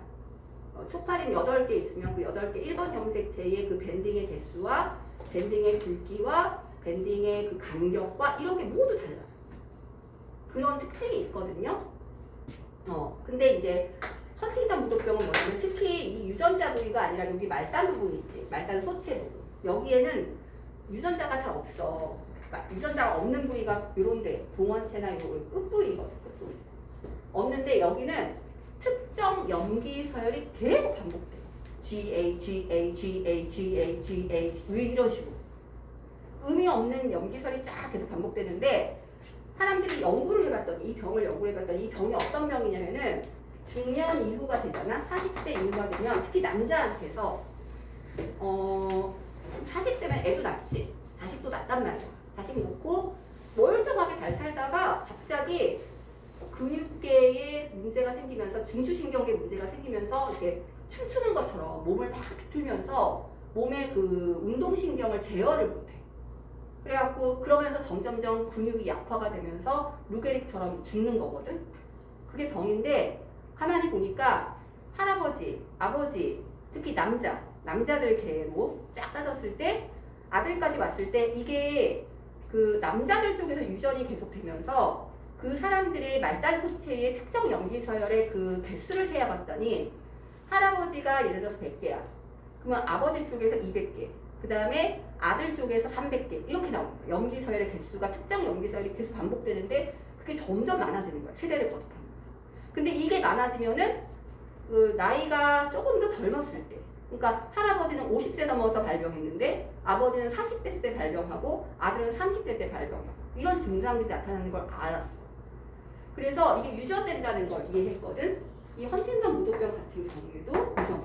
초파린 8개 있으면 그 8개 1번 염색체의 그 밴딩의 개수와 밴딩의 굵기와 밴딩의 그 간격과 이런 게 모두 달라요. 그런 특징이 있거든요. 근데 이제 헌팅턴 무도병은 뭐냐면 특히 이 유전자 부위가 아니라 여기 말단 부분 있지. 말단 소체 부분. 여기에는 유전자가 잘 없어. 그러니까 유전자가 없는 부위가 요런데 동원체나 이거 끝부위거든. 끝부위. 없는데 여기는 특정 염기 서열이 계속 반복돼. GA 이런 식으로. 의미 없는 염기설이 쫙 계속 반복되는데 사람들이 연구를 해봤더니 이 병을 연구를 해봤더니 이 병이 어떤 병이냐면은 중년 이후가 되잖아. 40세 이후가 되면 특히 남자한테서 40세면 애도 낳지. 자식도 낳단 말이야. 자식 낳고 멀쩡하게 잘 살다가 갑자기 근육계에 문제가 생기면서 중추신경계에 문제가 생기면서 이렇게 춤추는 것처럼 몸을 막 비틀면서 몸의 그 운동신경을 제어를 못해. 그래갖고 그러면서 점점점 근육이 약화가 되면서 루게릭처럼 죽는 거거든. 그게 병인데 가만히 보니까 할아버지, 아버지, 특히 남자들 계로 쫙 따졌을 때 아들까지 왔을 때 이게 그 남자들 쪽에서 유전이 계속되면서 그 사람들의 말단 소체의 특정 염기 서열의 그 개수를 세어봤더니 할아버지가 예를 들어서 100개야. 그러면 아버지 쪽에서 200개. 그 다음에 아들 쪽에서 300개. 이렇게 나오는 거야. 염기 서열의 개수가 특정 염기 서열이 계속 반복되는데 그게 점점 많아지는 거야. 세대를 거듭하면서. 근데 이게 많아지면은 그 나이가 조금 더 젊었을 때. 그러니까 할아버지는 50세 넘어서 발병했는데 아버지는 40대 때 발병하고 아들은 30대 때 발병하고 이런 증상들이 나타나는 걸 알았어. 그래서 이게 유전된다는 걸 이해했거든. 이 헌팅턴 무도병 같은 경우에도 유전.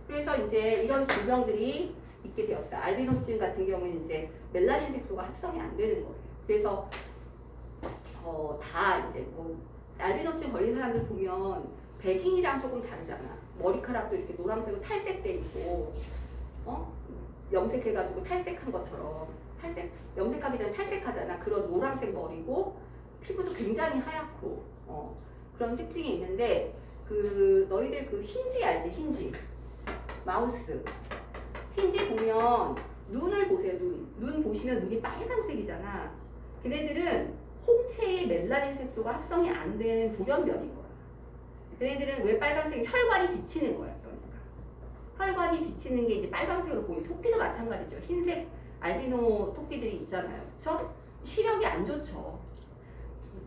그래서 이제 이런 질병들이 있게 되었다. 알비노증 같은 경우는 이제 멜라닌 색소가 합성이 안 되는 거예요. 그래서 다 이제 뭐 알비노증 걸린 사람들 보면 백인이랑 조금 다르잖아. 머리카락도 이렇게 노란색으로 탈색돼 있고, 염색해가지고 탈색한 것처럼 염색하기 전에 탈색하잖아. 그런 노란색 머리고 피부도 굉장히 하얗고 그런 특징이 있는데 그 너희들 그 흰쥐 알지? 흰쥐 마우스 흰쥐 보면 눈을 보세요. 눈 보시면 눈이 빨간색이잖아. 걔네들은 홍채의 멜라닌 색소가 합성이 안 된 돌연변인 거야. 걔네들은 왜 빨간색이 혈관이 비치는 거야. 그러니까 혈관이 비치는 게 이제 빨간색으로 보이는 토끼도 마찬가지죠. 흰색 알비노 토끼들이 있잖아요. 그렇죠? 시력이 안 좋죠.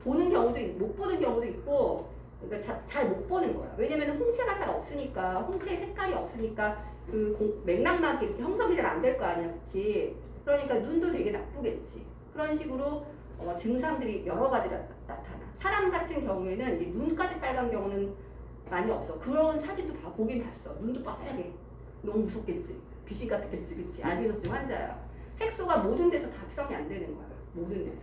보는 경우도 있고 못 보는 경우도 있고 그러니까 잘 못 보는 거야. 왜냐면 홍채가 잘 없으니까 홍채의 색깔이 없으니까 그 맥락막이 이렇게 형성이 잘 안 될 거 아니야. 그치? 그러니까 눈도 되게 나쁘겠지. 그런 식으로 증상들이 여러 가지가 나타나. 사람 같은 경우에는 이 눈까지 빨간 경우는 많이 없어. 그런 사진도 보긴 봤어. 눈도 빨개. 너무 무섭겠지. 귀신 같겠지. 그치? 알비노증 환자야. 색소가 모든 데서 다 합성이 안 되는 거야. 모든 데서.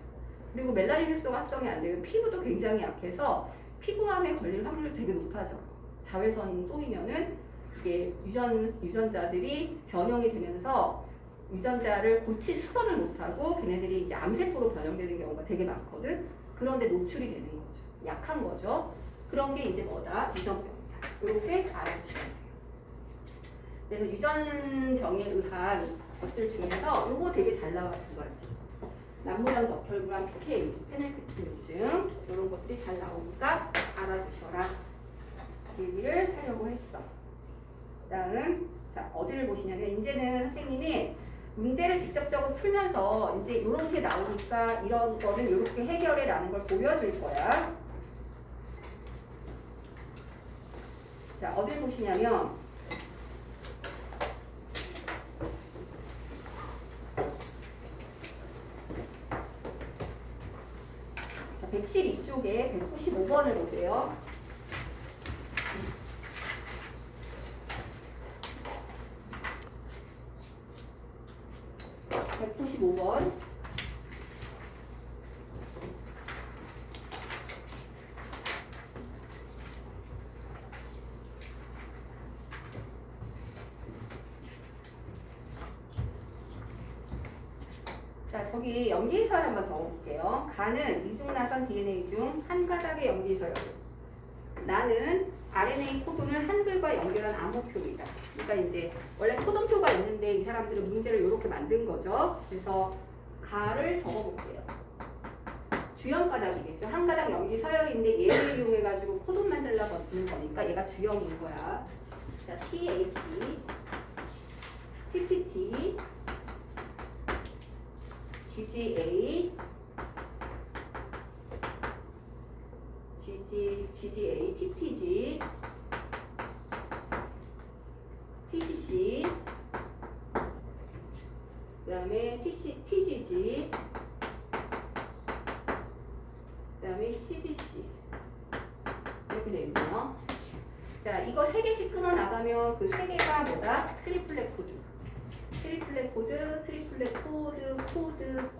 그리고 멜라닌 색소가 합성이 안 되면 피부도 굉장히 약해서 피부암에 걸릴 확률이 되게 높아져. 자외선 쏘이면은 이게 유전자들이 변형이 되면서 유전자를 수선을 못하고 걔네들이 이제 암세포로 변형되는 경우가 되게 많거든. 그런데 노출이 되는 거죠. 약한 거죠. 그런 게 이제 뭐다? 유전병이다. 이렇게 알아주시면 돼요. 그래서 유전병에 의한 것들 중에서 요거 되게 잘 나와 두 가지. 남모형 적혈구랑 PK, 페닐크틴증 이런 것들이 잘 나오니까 알아두셔라. 얘기를 하려고 했어. 그다음 자 어디를 보시냐면 이제는 선생님이 문제를 직접적으로 풀면서 이제 이렇게 나오니까 이런 거는 이렇게 해결해라는 걸 보여줄 거야. 자 어딜 보시냐면 자 112쪽에 195번을 보세요. 195번. 자, 거기 염기서열 한번 적어볼게요. 가는 이중나선 DNA 중 한 가닥의 염기서열. 나는 RNA 코돈을 한글과 연결한 암호표이다. 그러니까 이제 원래 코돈표가 있는데 이 사람들은 문제를 이렇게 만든 거죠. 그래서 가를 적어볼게요. 주형 가닥이겠죠. 한 가닥 염기 서열인데 얘를 이용해가지고 코돈 만들려고 하는 거니까 얘가 주형인 거야. 자, TH, TTT, GGA, GGA, TTG, TCC, 그 다음에 TGG, 그 다음에 CGC 이렇게 되어 있네요. 자, 이거 3개씩 끊어나가면 그 3개가 뭐다? 트리플렛 코드. 트리플렛 코드, 트리플렛 코드,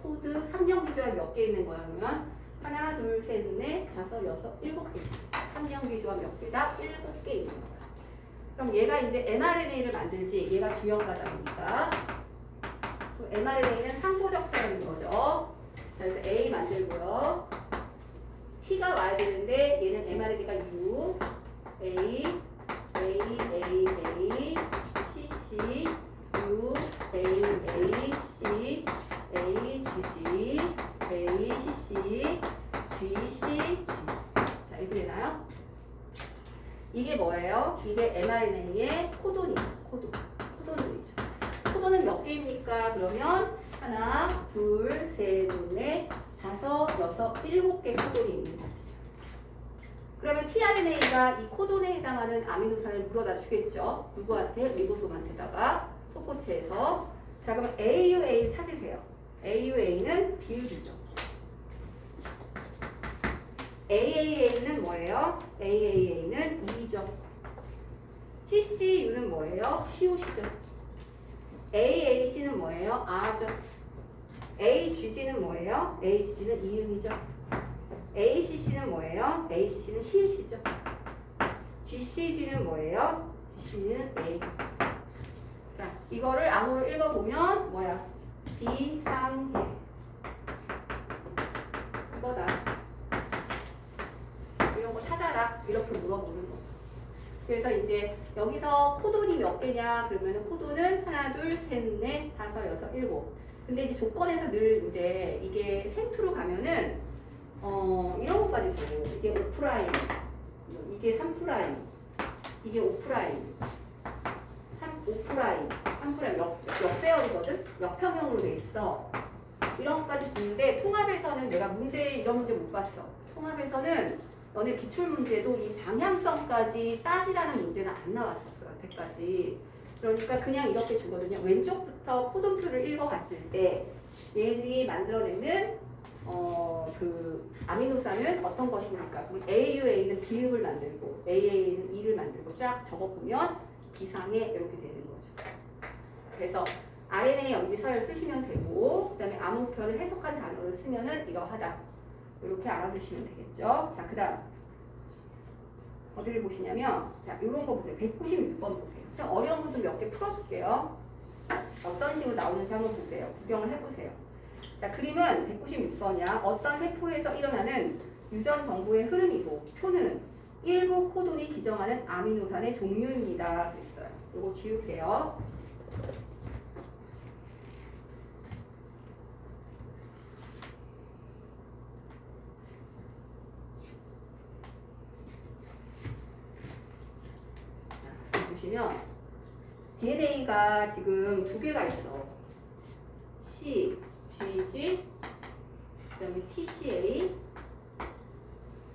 코드, 3형 비주얼 몇 개 있는 거야, 그러면? 하나, 둘, 셋, 넷, 다섯, 여섯, 일곱 개. 함량 비수가 몇 개다? 7개 있는 거야. 그럼 얘가 이제 mRNA를 만들지. 얘가 주연가다 보니까. mRNA는 상호적사라는 거죠. 자, 그래서 A 만들고요. T가 와야 되는데 얘는 mRNA가 U, A, A, A, A, C, C, U, A, A, C, A, G, G, A, C, C, G, C, G. 자, 이렇게 되나요? 이게 뭐예요? 이게 mRNA의 코돈이에요. 코돈. 코돈이죠. 코돈은 몇 개입니까? 그러면 하나, 둘, 셋, 넷, 다섯, 여섯, 7개 코돈이 있는 거죠. 그러면 tRNA가 이 코돈에 해당하는 아미노산을 물어다 주겠죠. 누구한테? 리보솜한테다가 소포체에서. 자, 그럼 AUA를 찾으세요. AUA는 비읍이죠. AAA는 뭐예요? AAA는 2죠. CCU는 뭐예요? COC죠. AAC는 뭐예요? R죠. AGG는 뭐예요? AGG는 이음이죠. ACC는 뭐예요? ACC는 히읗이죠. GCG는 뭐예요? GC는 A죠. 자, 이거를 암호로 읽어보면 뭐야? 비상해. 이거다. 이런 거 찾아라. 이렇게 물어보는 거죠. 그래서 이제 여기서 코돈이 몇 개냐? 그러면 코돈은 하나, 둘, 셋, 넷, 다섯, 여섯, 일곱. 근데 이제 조건에서 늘 이제 이게 생투로 가면은 이런 것까지 주고 이게 5프라임, 이게 3프라임, 이게 5프라임, 5프라임, 3프라임 역 배열이거든? 역평형으로 돼 있어. 이런 것까지 주는데 통합에서는 내가 이런 문제 못 봤어. 통합에서는 너네 기출 문제도 이 방향성까지 따지라는 문제는 안 나왔었어 여태까지. 그러니까 그냥 이렇게 주거든요. 왼쪽부터 코돈표를 읽어봤을 때 얘들이 만들어내는 그 아미노산은 어떤 것입니까? 그럼 AUA는 비읍을 만들고 AA는 E를 만들고 쫙 적어보면 비상에 이렇게 되는 거죠. 그래서 RNA 염기 서열 쓰시면 되고 그다음에 암호표를 해석한 단어를 쓰면은 이러하다. 이렇게 알아두시면 되겠죠. 자, 그 다음 어디를 보시냐면 자, 이런 거 보세요. 196번 보세요. 좀 어려운 거 좀 몇 개 풀어줄게요. 어떤 식으로 나오는지 한번 보세요. 구경을 해보세요. 자, 그림은 196번이야. 어떤 세포에서 일어나는 유전 정보의 흐름이고 표는 일부 코돈이 지정하는 아미노산의 종류입니다. 그랬어요. 이거 지우세요. 자, 보시면 DNA가 지금 두 개가 있어. C, GG, 그 다음에 TCA,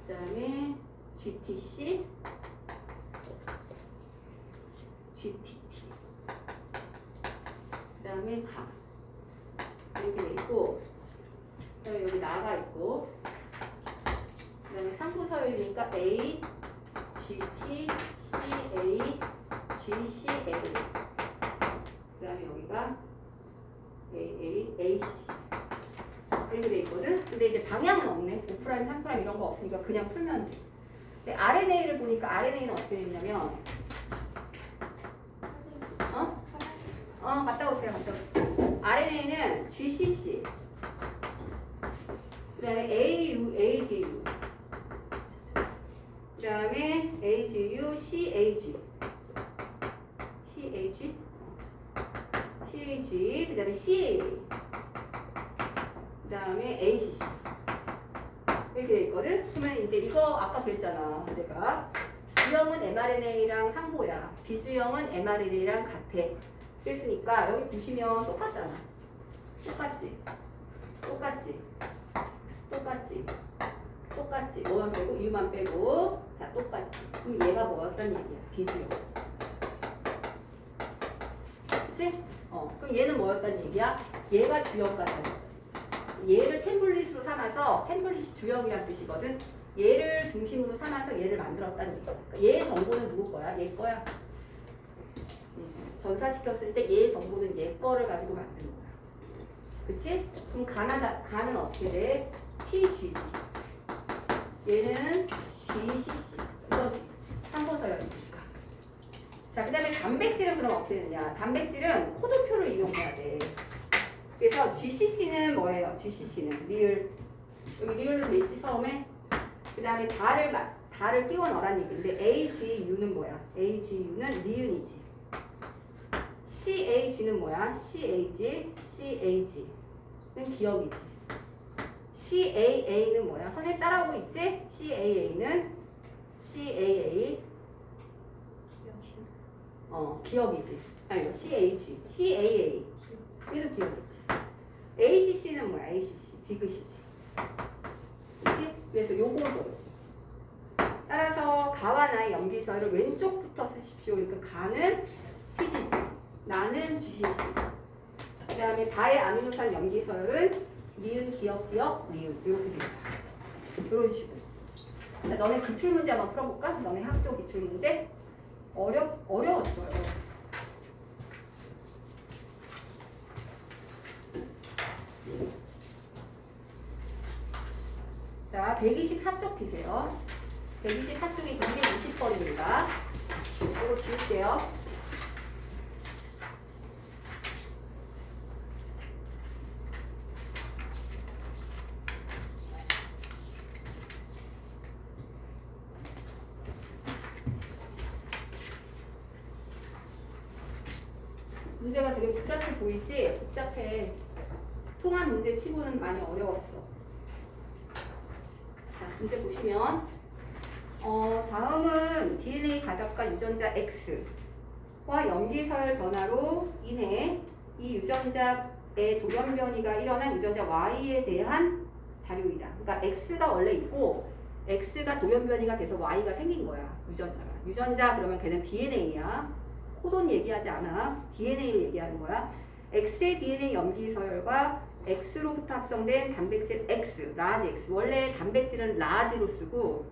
그 다음에 GTC, GTT, 그 다음에 가 이렇게 돼 있고, 그 다음에 여기 나가 있고, 그 다음에 상부서열이니까 A, GT, CA, GCA, 그 다음에 여기가 AA, ACC 이렇게 돼 있거든. 근데 이제 방향은 없네. 5', 3' 이런 거 없으니까 그냥 풀면 돼. 근데 RNA를 보니까 RNA는 어떻게 되냐면 갔다 오세요. RNA는 GCC 그 다음에 AU, AGU 그 다음에 AGU, CAG 그 다음에 CA 그 다음에 ACC 이렇게 돼 있거든. 그러면 이제 이거 아까 그랬잖아. 내가 주형은 mRNA랑 상호야. 비주형은 mRNA랑 같아. 그랬으니까 여기 보시면 똑같잖아. 똑같지. O만 빼고 U만 빼고 자 똑같지. 그럼 얘가 뭐였단 얘기야? 비주형. 그치? 그럼 얘는 뭐였단 얘기야? 얘가 주형가잖아. 얘를 템플릿으로 삼아서 템플릿이 주형이란 뜻이거든. 얘를 중심으로 삼아서 얘를 만들었다는 얘기야. 그러니까 얘의 정보는 누구 거야? 얘 거야. 전사시켰을 때 얘의 정보는 얘 거를 가지고 만드는 거야. 그치? 그럼 가는 어떻게 돼? PGG. 얘는 GCC. 이거지. 상고서열이니까. 자, 그 다음에 단백질은 그럼 어떻게 되냐. 단백질은 코도표를 이용해야 돼. 그래서 GCC는 뭐예요? GCC는 리을. 여기 리을로 돼 있지 처음에. 그 다음에 달을 끼워 넣으란 얘기인데 AGU는 뭐야? AGU는 니은이지. CAG는 뭐야? CAG는 기억이지. CAA는 뭐야? 선생님 따라오고 있지? CAA 기억이지. 아니 이거 CAA 얘도 기억이지. ACC는 뭐야? ACC 디귿이지. 그치? 그래서 요거 줘요. 따라서 가와 나의 염기서열을 왼쪽부터 쓰십시오. 그러니까 가는 PGG, 나는 GCC. 그 다음에 다의 아미노산 염기서열은 니은, 기억, 니은 이렇게 됩니다. 이런 식으로. 자, 너네 기출문제 한번 풀어볼까? 너네 학교 기출문제 어려웠어요. 자, 124쪽 피세요. 124쪽이 220번입니다. 이거 지울게요. 문제가 되게 복잡해 보이지? 복잡해. 통합 문제 치고는 많이 어려웠어. 자, 문제 보시면 다음은 DNA 가닥과 유전자 X와 염기서열 변화로 인해 이 유전자의 돌연변이가 일어난 유전자 Y에 대한 자료이다. 그러니까 X가 원래 있고 X가 돌연변이가 돼서 Y가 생긴 거야. 유전자 그러면 걔는 DNA야. 코돈 얘기하지 않아. DNA를 얘기하는 거야. X의 DNA 염기서열과 X로부터 합성된 단백질 X, 라지 X. 원래 단백질은 라지로 쓰고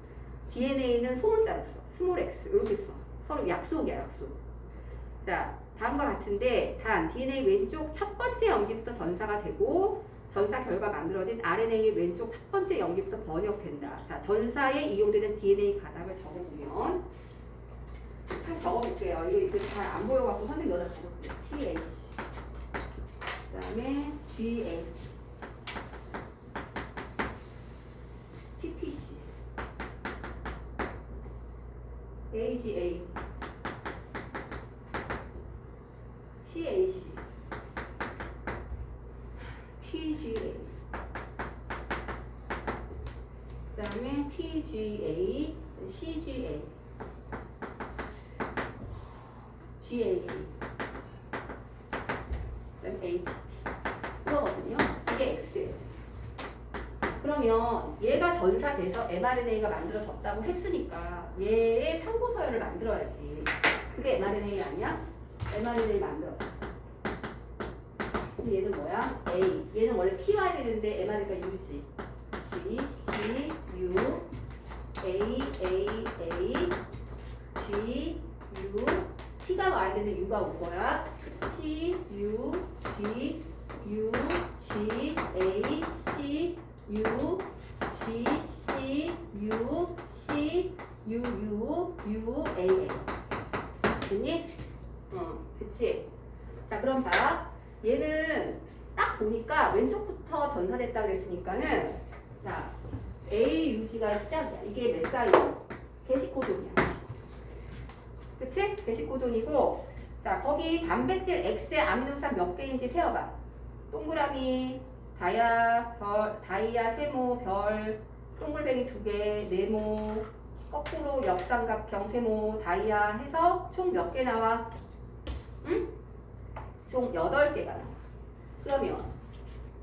DNA는 소문자로 써. 스몰 X 이렇게 써. 서로 약속이야, 약속. 자, 다음과 같은데 단 DNA 왼쪽 첫 번째 염기부터 전사가 되고 전사 결과 만들어진 RNA의 왼쪽 첫 번째 염기부터 번역된다. 자, 전사에 이용되는 DNA 가닥을 적어보면 적어볼게요. 이거 잘 안 보여갖고 선생님 여기다 적어볼게요. TH 그 다음에 GA TTC AGA CAC TGA 그 다음에 TGA CGA GAA 그다음에 ATT 이거거든요. 이게 X예요. 그러면 얘가 전사돼서 mRNA가 만들어졌다고 했으니까 얘의 상고서열을 만들어야지. 그게 mRNA 아니야? mRNA를 만들었어. 그럼 얘는 뭐야? A. 얘는 원래 T 와야 되는데 mRNA가 U지. G, C, U, A, A, A, G, U T가 와야 되는데 U가 온 거야. C, U, G, U, G, A, C, U, G, C, U, C, U, U, U, A, A. 됐니? 됐지? 자, 그럼 봐. 얘는 딱 보니까 왼쪽부터 전사됐다 그랬으니까는 자, A, U, G가 시작이야. 이게 몇 사이야? 게시코돈이야. 그치? 게시코돈이고 자 거기 단백질 X의 아미노산 몇 개인지 세어봐. 동그라미, 다이아, 세모, 별, 동글뱅이 2개, 네모, 거꾸로 역삼각형, 세모, 다이아 해서 총 몇 개 나와? 응? 총 8개가 나와. 그러면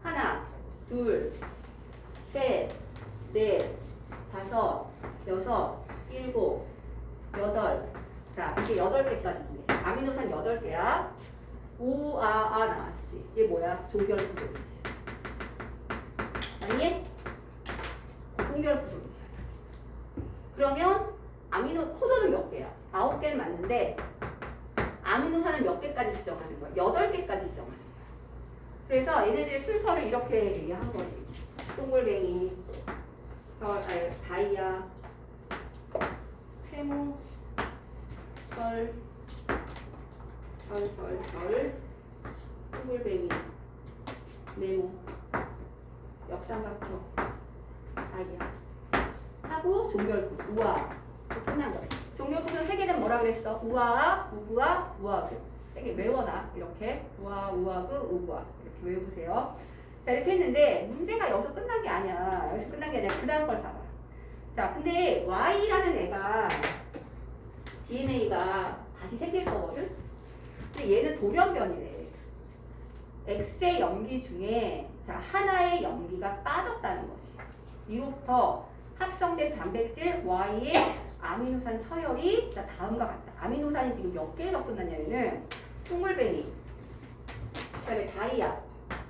하나, 둘, 셋, 넷, 다섯, 여섯, 일곱, 여덟. 자, 이게 8개까지인데 아미노산 8개야. 우아아 나왔지. 얘 뭐야? 종결부동이지. 아니? 종결부동이지. 그러면 코도는 몇 개야? 9개는 맞는데 아미노산은 몇 개까지 지정하는 거야? 8개까지 지정하는 거야. 그래서 얘네들의 순서를 이렇게 얘기한 거지. 동글뱅이, 다이아, 세모, 썰, 똥굴뱅이, 네모, 역삼각형, 다이아 하고 종결구, 우아 끝난 거예요. 종결구는 세 개는 뭐라 그랬어? 우아아, 우구아, 우아구. 세개 외워놔. 이렇게 우아, 우아구, 우구아 이렇게 외워보세요. 자 이렇게 했는데 문제가 여기서 끝난 게 아니야. 여기서 끝난 게 아니라 그 다음 걸 봐봐. 자 근데 Y라는 애가 DNA가 다시 생길 거거든? 근데 얘는 돌연변이래. X의 염기 중에 자 하나의 염기가 빠졌다는 거지. 이로부터 합성된 단백질 Y의 아미노산 서열이 자 다음과 같다. 아미노산이 지금 몇 개에서 끝났냐면은 똥굴뱅이, 그 다음에 다이아,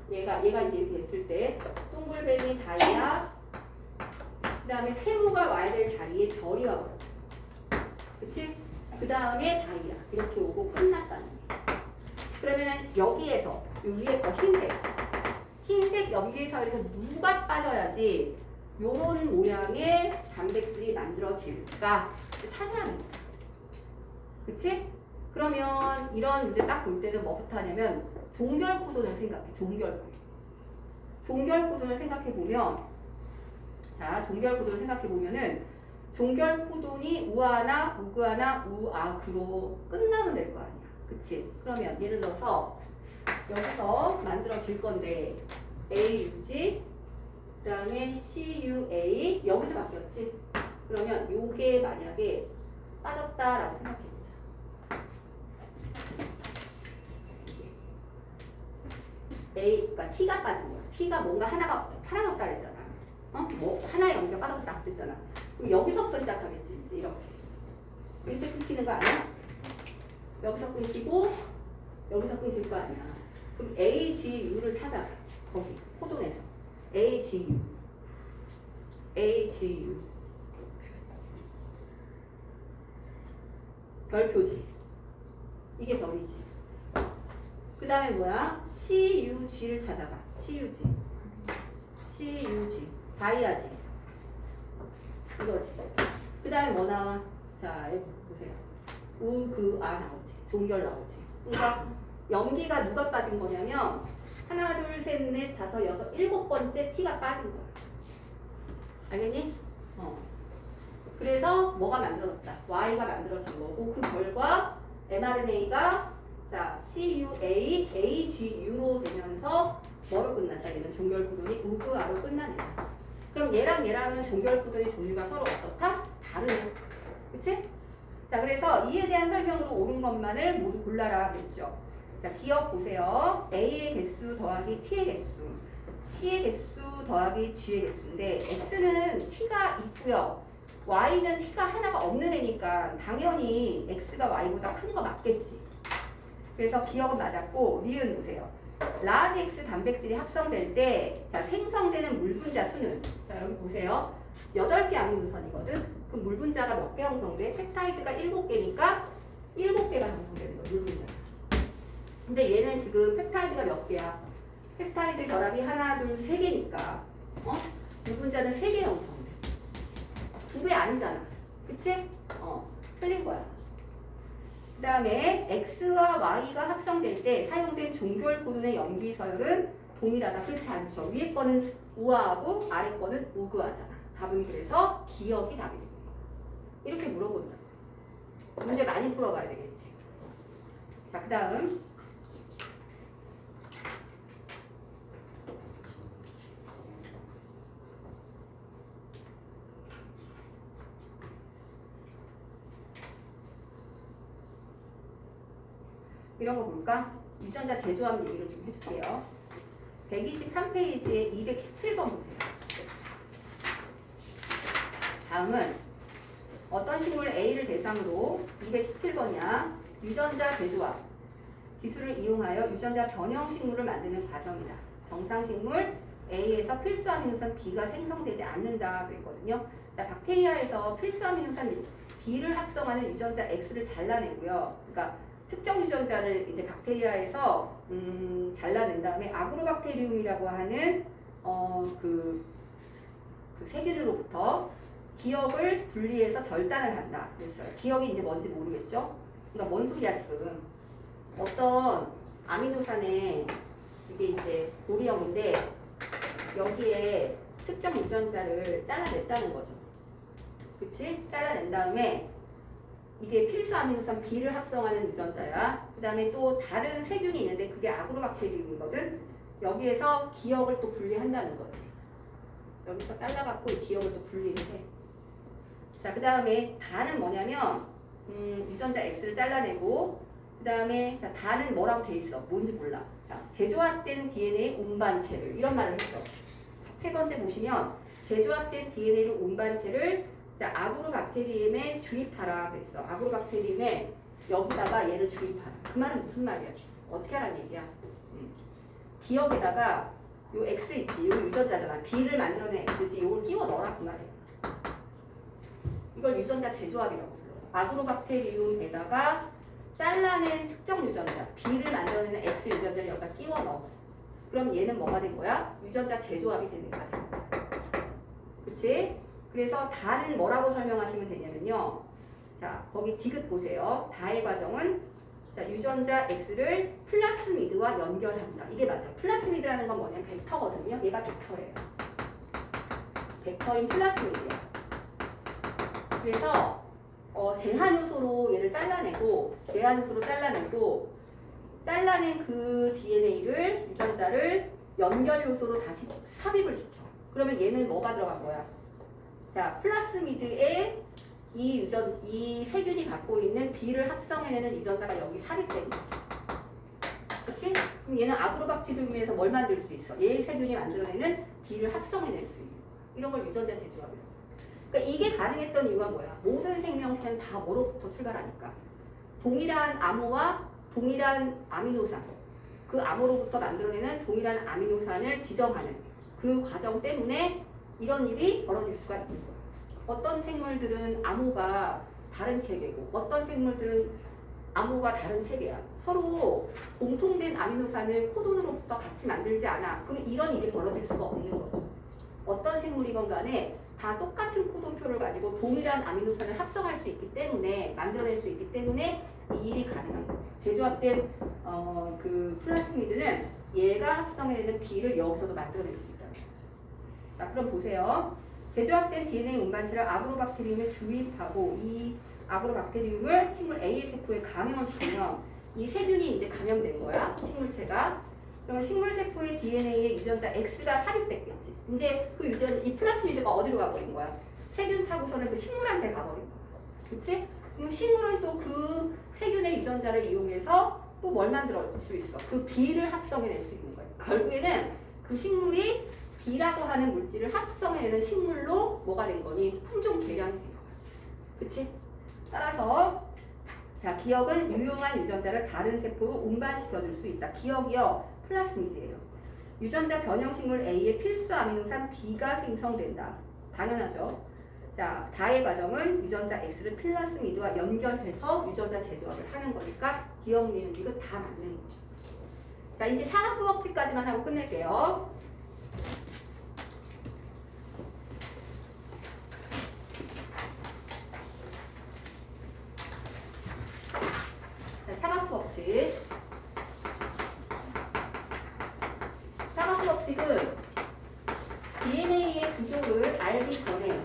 얘가 이제 이렇게 됐을 때 똥굴뱅이, 다이아, 그 다음에 세모가 와야 될 자리에 별이 와버렸어. 그치? 그 다음에 다이아 이렇게 오고 끝났다는 거야. 그러면은 여기에서 요 위에 거 흰색 염기의 서열에서 누가 빠져야지 요런 모양의 단백질이 만들어질까 찾으라는 거야. 그치? 그러면 이런 문제 딱 볼 때는 뭐부터 하냐면 종결코돈을 생각해. 종결코돈을 생각해 보면 자 종결코돈을 생각해 보면은 종결코돈이 우아나 우그아나 우아그로 끝나면 될 거 아니야. 그치? 그러면 예를 들어서 여기서 만들어질 건데 A 유지 그 다음에 CUA 여기서 바뀌었지? 그러면 요게 만약에 빠졌다라고 생각해보자. A, 그러니까 T가 빠진 거야. T가 뭔가 하나가 사라졌다 그랬잖아. 뭐 하나의 염기가 빠졌다 그랬잖아. 그럼 여기서부터 시작하겠지. 이제 이렇게 끊기는 거 아니야? 여기서 끊기고 여기서 끊길 거 아니야. 그럼 AGU를 찾아. 거기 코돈에서 AGU 별표지. 이게 별이지. 그 다음에 뭐야? CUG를 찾아봐. CUG 다이아지. 이거지. 그 다음에 뭐 나와? 자 여기 보세요. 우그아 나오지. 종결 나오지. 그러니까 염기가 누가 빠진 거냐면 하나 둘셋넷 다섯 여섯 일곱 번째 T가 빠진 거야. 알겠니? 그래서 뭐가 만들어졌다? Y가 만들어진 거고 그 결과 mRNA가 자 CUA, AGU로 되면서 뭐로 끝났다? 얘는 종결코돈이 우그아로 끝나네. 그럼 얘랑은 종결코돈의 종류가 서로 어떻다? 다르네. 그치? 자 그래서 이에 대한 설명으로 옳은 것만을 모두 골라라 그랬죠. 자 기억 보세요. A의 개수 더하기 T의 개수, C의 개수 더하기 G의 개수인데 X는 T가 있고요. Y는 T가 하나가 없는 애니까 당연히 X가 Y보다 큰 거 맞겠지. 그래서 기억은 맞았고 니은 보세요. 라지 X 단백질이 합성될 때 자 생성되는 물 분자 수는 자 여기 보세요. 8개 아미노산이거든. 그럼 물 분자가 몇 개 형성돼? 펩타이드가 7개니까 7개가 형성되는 거야. 물 분자. 근데 얘는 지금 펩타이드가 몇 개야? 펩타이드 결합이 하나, 둘, 세 개니까 물 분자는 3개 형성돼. 2배 아니잖아. 그치? 틀린 거야. 그 다음에 X와 Y가 합성될 때 사용된 종결코돈의 염기 서열은 동일하다. 그렇지 않죠. 위에 거는 우아하고 아래 거는 우그하잖아. 답은 그래서 기억이 답이 되는 거야. 이렇게 물어본다. 문제 많이 풀어봐야 되겠지. 자, 그 다음 이런 거 볼까? 유전자 제조함 얘기를 좀 해줄게요. 123페이지에 217번 보세요. 다음은 어떤 식물 A를 대상으로 217번이야. 유전자 제조함 기술을 이용하여 유전자 변형 식물을 만드는 과정이다. 정상 식물 A에서 필수 아미노산 B가 생성되지 않는다 그랬거든요. 자, 박테리아에서 필수 아미노산 B를 합성하는 유전자 X를 잘라내고요. 그러니까 특정 유전자를 이제 박테리아에서 잘라낸 다음에 아그로박테리움이라고 하는 그 그 세균으로부터 기억을 분리해서 절단을 한다 그랬어요. 기억이 이제 뭔지 모르겠죠? 그러니까 뭔 소리야 지금? 어떤 아미노산에 이게 이제 고리형인데 여기에 특정 유전자를 잘라냈다는 거죠. 그치? 잘라낸 다음에 이게 필수 아미노산 B를 합성하는 유전자야. 그 다음에 또 다른 세균이 있는데 그게 아그로박테리움이거든. 여기에서 기억을 또 분리한다는 거지. 여기서 잘라갖고 이 기억을 또 분리를 해. 자, 그 다음에 다는 뭐냐면 유전자 X를 잘라내고 그 다음에 자 다는 뭐라고 돼 있어? 뭔지 몰라. 자, 재조합된 DNA 운반체를 이런 말을 했어. 세 번째 보시면 재조합된 DNA로 운반체를 자, 아그로박테리움에 주입하라 그랬어. 아그로박테리움에 여기다가 얘를 주입하라. 그 말은 무슨 말이야? 어떻게 하라는 얘기야? 기억에다가 요 X 있지, 요 유전자잖아. B를 만들어낸 X지, 요걸 끼워 넣어라 그 말이야. 이걸 유전자 재조합이라고 불러요. 아그로박테리움에다가 잘라낸 특정 유전자, B를 만들어내는 X 유전자를 여기다 끼워 넣어. 그럼 얘는 뭐가 된 거야? 유전자 재조합이 되는 거야. 그치? 그래서 다는 뭐라고 설명하시면 되냐면요. 자, 거기 디귿 보세요. 다의 과정은 자, 유전자 X를 플라스미드와 연결한다. 이게 맞아요. 플라스미드라는 건 뭐냐면 벡터거든요. 얘가 벡터예요. 벡터인 플라스미드야. 그래서 제한 요소로 얘를 잘라내고 잘라낸 그 DNA를 유전자를 연결 요소로 다시 삽입을 시켜. 그러면 얘는 뭐가 들어간 거야? 자, 플라스미드에 이 세균이 갖고 있는 B를 합성해내는 유전자가 여기 삽입된 거지. 그치? 그럼 얘는 아그로박테리움에서 뭘 만들 수 있어? 얘 세균이 만들어내는 B를 합성해낼 수 있는 거야. 이런 걸 유전자 재조합이라고. 그러니까 이게 가능했던 이유가 뭐야? 모든 생명체는 다 뭐로부터 출발하니까. 동일한 암호와 동일한 아미노산. 그 암호로부터 만들어내는 동일한 아미노산을 지정하는 그 과정 때문에 이런 일이 벌어질 수가 있는 거야. 어떤 생물들은 암호가 다른 체계고 어떤 생물들은 암호가 다른 체계야. 서로 공통된 아미노산을 코돈으로부터 같이 만들지 않아. 그럼 이런 일이 벌어질 수가 없는 거죠. 어떤 생물이건 간에 다 똑같은 코돈표를 가지고 동일한 아미노산을 합성할 수 있기 때문에 만들어낼 수 있기 때문에 이 일이 가능한 거예요. 재조합된 그 플라스미드는 얘가 합성해내는 B를 여기서도 만들어낼 수 있다는 거죠. 자, 그럼 보세요. 재조합된 DNA 운반체를 아그로박테리움에 주입하고 이 아그로박테리움을 식물 A의 세포에 감염을 시키면 이 세균이 이제 감염된 거야. 식물체가. 그러면 식물세포의 DNA에 유전자 X가 삽입됐겠지. 이제 그 이 플라스미드가 어디로 가버린 거야? 세균 타고서는 그 식물한테 가버린 거야. 그치? 그럼 식물은 또 그 세균의 유전자를 이용해서 또 뭘 만들 수 있어? 그 B를 합성해낼 수 있는 거야. 결국에는 그 식물이 B라고 하는 물질을 합성해내는 식물로 뭐가 된 거니? 품종 개량이 된 거야. 그치? 따라서 자, 기억은 유용한 유전자를 다른 세포로 운반시켜줄 수 있다. 기억이요. 플라스미드예요. 유전자 변형식물 A의 필수 아미노산 B가 생성된다. 당연하죠. 자, 다의 과정은 유전자 X를 플라스미드와 연결해서 유전자 재조합을 하는 거니까 기억, 니은, 이거 다 맞는 거죠. 자, 이제 샤하프 법칙까지만 하고 끝낼게요. 자, 샤하프 법칙. 샤하프 법칙은 DNA의 구조를 알기 전에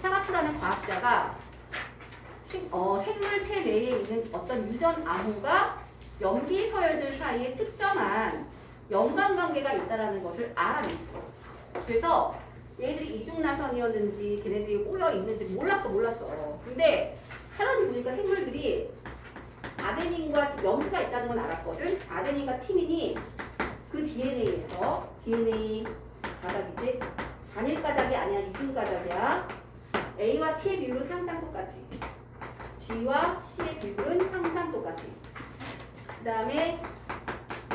샤하프라는 과학자가 생물체 내에 있는 어떤 유전 암호가 염기 서열들 사이에 특정한 연관관계가 있다는 것을 알아냈어. 그래서 얘들이 이중나선이었는지 걔네들이 꼬여 있는지 몰랐어. 근데 하연이 보니까 생물들이 아데닌과 염기가 있다는 건 알았거든. 아데닌과 티민이 그 DNA에서 DNA 가닥이지 단일 가닥이 아니야, 이중 가닥이야. A와 T의 비율은 항상 똑같아. G와 C의 비율은 항상 똑같아. 그 다음에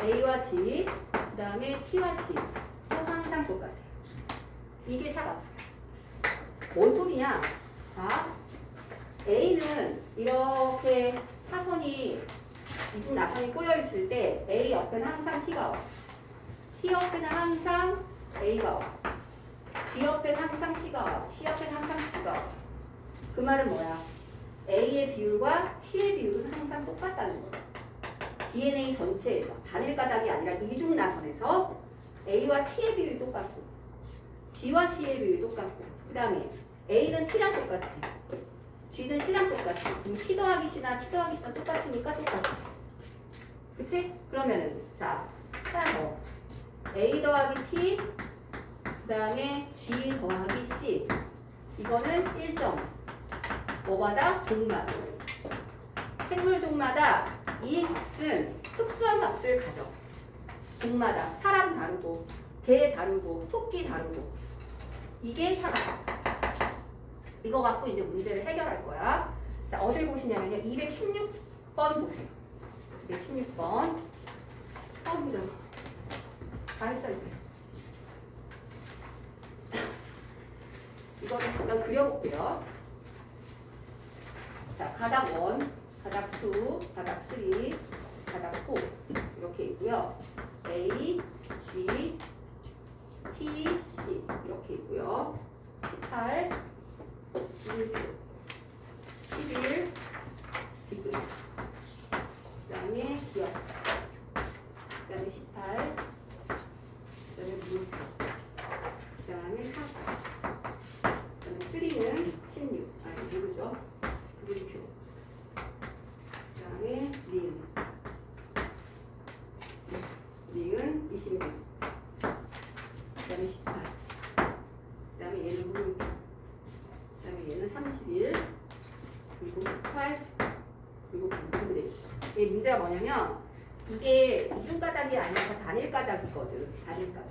A와 G, 그 다음에 T와 C 또 항상 똑같아. 이게 샤가프야. 뭔 소리냐? 자, A는 이렇게 사선이 이중 나선이 꼬여 있을 때 A 옆에는 항상 T가 와. T 옆에는 항상 A가 와. G 옆엔 항상 C가, C 옆엔 항상 C가. 그 말은 뭐야? A의 비율과 T의 비율은 항상 똑같다는 거죠. DNA 전체에서 단일 가닥이 아니라 이중 나선에서 A와 T의 비율이 똑같고 G와 C의 비율이 똑같고 그 다음에 A는 T랑 똑같지 G는 C랑 똑같지 그럼 T 더하기 C나 T 더하기 C랑 똑같으니까 똑같지 그치? 그러면은 자 하나 더 A 더하기 T 그 다음에 G 더하기 C 이거는 1점 뭐마다? 종마다 생물종마다 이 값은 특수한 값을 가져 종마다 사람 다르고 개 다르고 토끼 다르고 이게 샤가 이거 갖고 이제 문제를 해결할 거야 자 어딜 보시냐면요 216번 보세요 216번 처음이다 다 했어 이제 이거를 잠깐 그려볼게요 자 가닥 1 가닥 2 가닥 3 가닥 4 이렇게 있고요 A, G, T, C 이렇게 있고요 18, 11 디귿 그 다음에 기억 그 다음에 18 그 다음에 물표 그 다음에 40 그 다음에 3는 16 아니 누구죠? 물표 그 다음에 니은 26 그 다음에 18 그 다음에 얘는 물음표 그 다음에 얘는 31 그리고 18 그리고 이렇게 돼 있어 이 문제가 뭐냐면 이게 이중가닥이 아니라 단일가닥이거든 단일가닥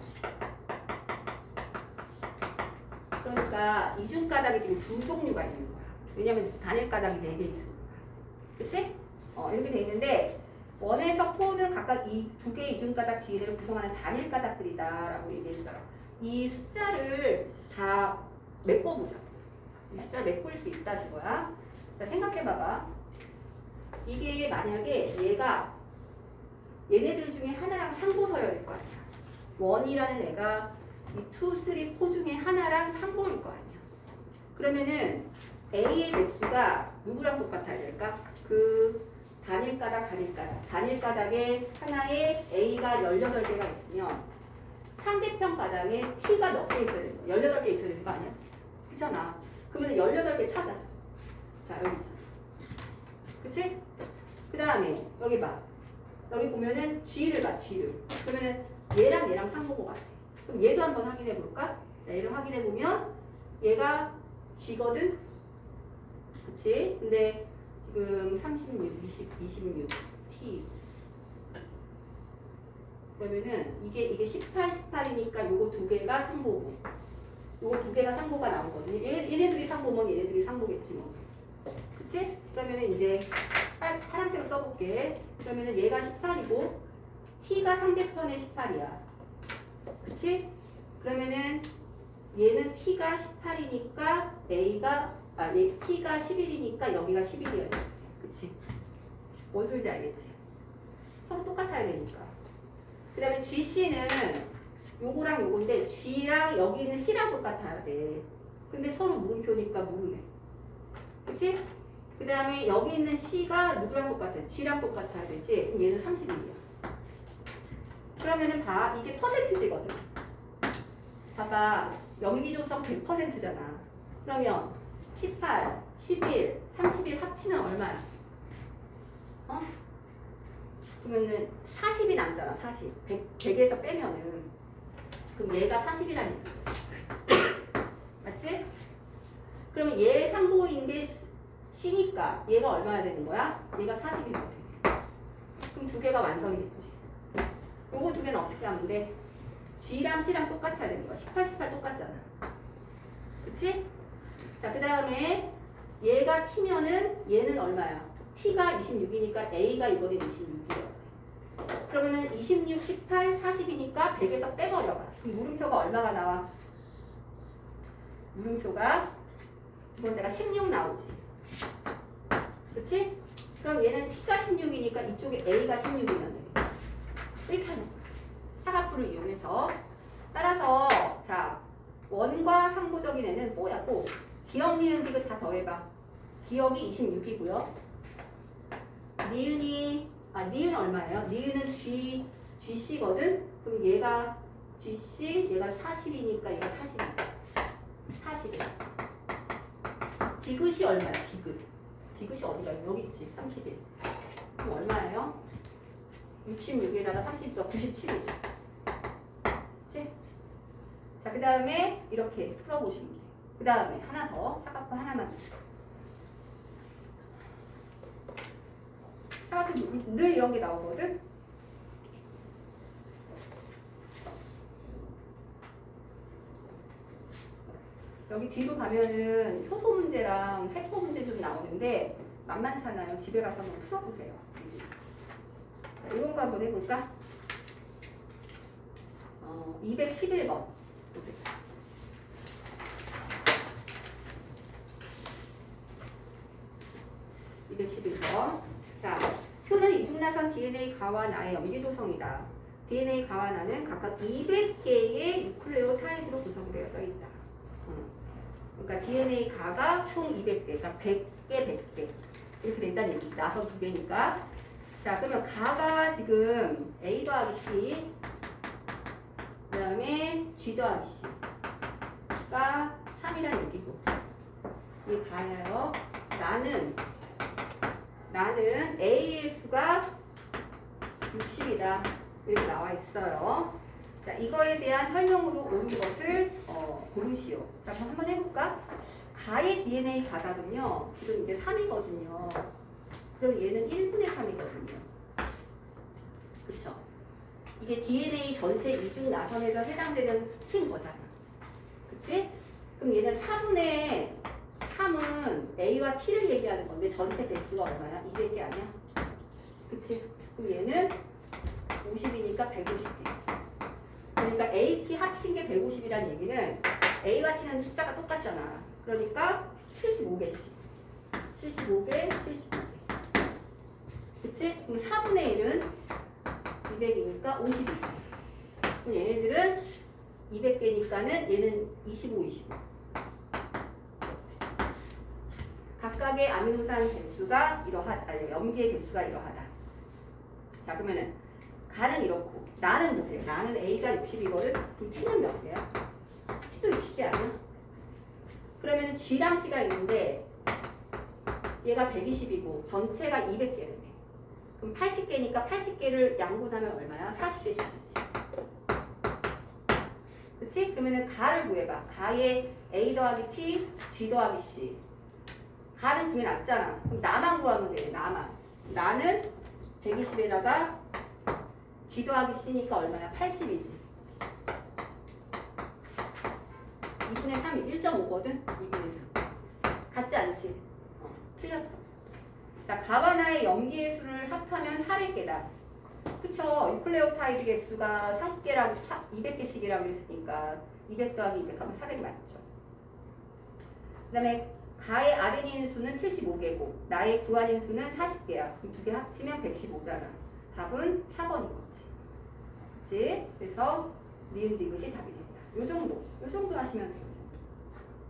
그러니까 이중가닥이 지금 두 종류가 있는 거야 왜냐면 단일가닥이 4개 있으니까 그치? 이렇게 돼 있는데 1에서 4는 각각 이 두 개의 이중가닥 DNA를 구성하는 단일가닥들이다라고 얘기했어요. 이 숫자를 다 메꿔보자. 이 숫자를 메꿀 수 있다는 거야. 자, 생각해봐봐. 이게 만약에 얘가 얘네들 중에 하나랑 상보서열일 거 아니야. 1이라는 애가 이 2, 3, 4 중에 하나랑 상보일 거 아니야. 그러면은 A의 개수가 누구랑 똑같아야 될까? 그 단일가닥에 하나에 A가 18개가 있으면 상대편 가닥에 T가 몇 개 있어야 되는 거야? 18개 있어야 되는 거 아니야? 그렇잖아. 그러면 18개 찾아. 자, 여기 있잖아. 그치? 그 다음에 여기 봐. 여기 보면은 G를 봐, G를. 그러면은 얘랑 상보고 같아. 그럼 얘도 한번 확인해 볼까? 자, 얘를 확인해 보면 얘가 G거든? 그치? 근데 지금 36, 26, T. 그러면은 이게 18, 18이니까 요거 두 개가 상보고, 요거 두 개가 상보가 나오거든요. 얘네들이 상보면 얘네들이 상보겠지 뭐. 그치? 그러면은 이제 파란색으로 써볼게. 그러면은 얘가 18이고, T가 상대편의 18이야. 그치? 그러면은 얘는 T가 18이니까 T가 11이니까 여기가 11이어야 돼. 그치? 뭔 소리인지 알겠지? 서로 똑같아야 되니까. 그 다음에 GC는 요거랑 요건데 G랑 여기는 C랑 똑같아야 돼. 근데 서로 물음표니까 모르네. 그치? 그 다음에 여기 있는 C가 누구랑 똑같아? G랑 똑같아야 되지? 그럼 얘는 31이야. 그러면은 봐. 이게 퍼센트지거든. 봐봐. 염기조성 100%잖아. 그러면 18, 11, 31 합치면 얼마야? 그러면은 40이 남잖아. 40. 100에서 빼면은. 그럼 얘가 40이라니까. 맞지? 그러면 얘 상보인 게 C니까 얘가 얼마야 되는 거야? 얘가 40이면 돼. 그럼 두 개가 완성이 됐지. 요거 두 개는 어떻게 하면 돼? G랑 C랑 똑같아야 되는 거야. 18, 18 똑같잖아. 그치? 자, 그 다음에 얘가 T면은 얘는 얼마야? T가 26이니까 A가 이번에 26이야. 그러면은 26, 18, 40이니까 100에서 빼버려봐. 그럼 물음표가 얼마가 나와? 물음표가 두 번째가 16 나오지. 그치? 그럼 얘는 T가 16이니까 이쪽에 A가 16이면 되겠다. 이렇게 하는 거야. 사각풀을 이용해서. 따라서 자 원과 상부적인 애는 뽀야 뽀. 기억, 니은, 디귿 다 더해봐. 기억이 26이고요. 니은은 얼마예요? 니은은 GC거든? 그럼 얘가 GC, 얘가 40이니까 얘가 40이야. 디귿이 얼마야? 디귿이 어디가? 여기 있지. 31. 그럼 얼마예요? 66에다가 30더 97이죠. 그치? 자, 그 다음에 이렇게 풀어보시면 돼요. 그 다음에 하나 더. 샤가프 하나만. 샤가프 늘 이런 게 나오거든? 여기 뒤로 가면은 효소 문제랑 세포 문제 좀 나오는데 만만찮아요. 집에 가서 한번 풀어보세요. 자, 이런 거 한번 해볼까? 211번. 211번. 자, 표는 이중나선 DNA 가와 나의 염기 조성이다. DNA 가와 나는 각각 200개의 유클레오타이드로 구성되어져 있다. 그러니까 DNA 가가 총 200개, 그러니까 100개 이렇게 된다는 얘기지. 나선 2개니까. 자, 그러면 가가 지금 A 더하기 C, 그 다음에 G 더하기 C가 3이라는 얘기고, 이 가예요. 나는 A의 수가 60이다. 이렇게 나와 있어요. 자, 이거에 대한 설명으로 옳은 것을 고르시오. 자, 그럼 한번 해볼까? 가의 DNA 가닥은요, 지금 이게 3이거든요. 그리고 얘는 1분의 3이거든요. 그쵸? 이게 DNA 전체 이중 나선에서 해당되는 수치인 거잖아. 그치? 그럼 얘는 4분의 3은 A와 T를 얘기하는 건데 전체 개수가 얼마야? 200개 아니야? 그치? 그럼 얘는 50이니까 150개. 그러니까 AT 합친 게 150이라는 얘기는 A와 T는 숫자가 똑같잖아. 그러니까 75개씩. 75개, 75개. 그치? 그럼 4분의 1은 200이니까 52개. 그럼 얘네들은 200개니까는 얘는 25, 25. 각각의 아미노산 개수가 이러하다. 아니, 염기의 개수가 이러하다. 자, 그러면은 가는 이렇고 나는 보세요. 나는 A가 60이거든. 그럼 T는 몇 개야? T도 60개 아니야? 그러면 G랑 C가 있는데 얘가 120이고 전체가 200개라며. 그럼 80개니까 80개를 양분하면 얼마야? 40개씩이지. 그치? 그러면은 가를 구해봐. 가의 A 더하기 T, G 더하기 C. 가는 구해놨잖아. 그럼 나만 구하면 돼. 나는 120에다가 G 더하기 C니까 얼마야? 80이지. 2분의 3이 1.5거든? 2분의 3. 같지 않지? 틀렸어. 자, 가와 나의 염기의 수를 합하면 400개다. 그쵸? 유클레오타이드 개수가 40개라고 200개씩이라고 했으니까 200 더하기 200 하면 400이 맞죠. 그 다음에 가의 아데닌 수는 75개고 나의 구아닌 수는 40개야. 그럼 두 개 합치면 115잖아. 답은 4번인 거지. 그치? 그래서 니은 디귿이 답이 됩니다. 요 정도 하시면 돼요.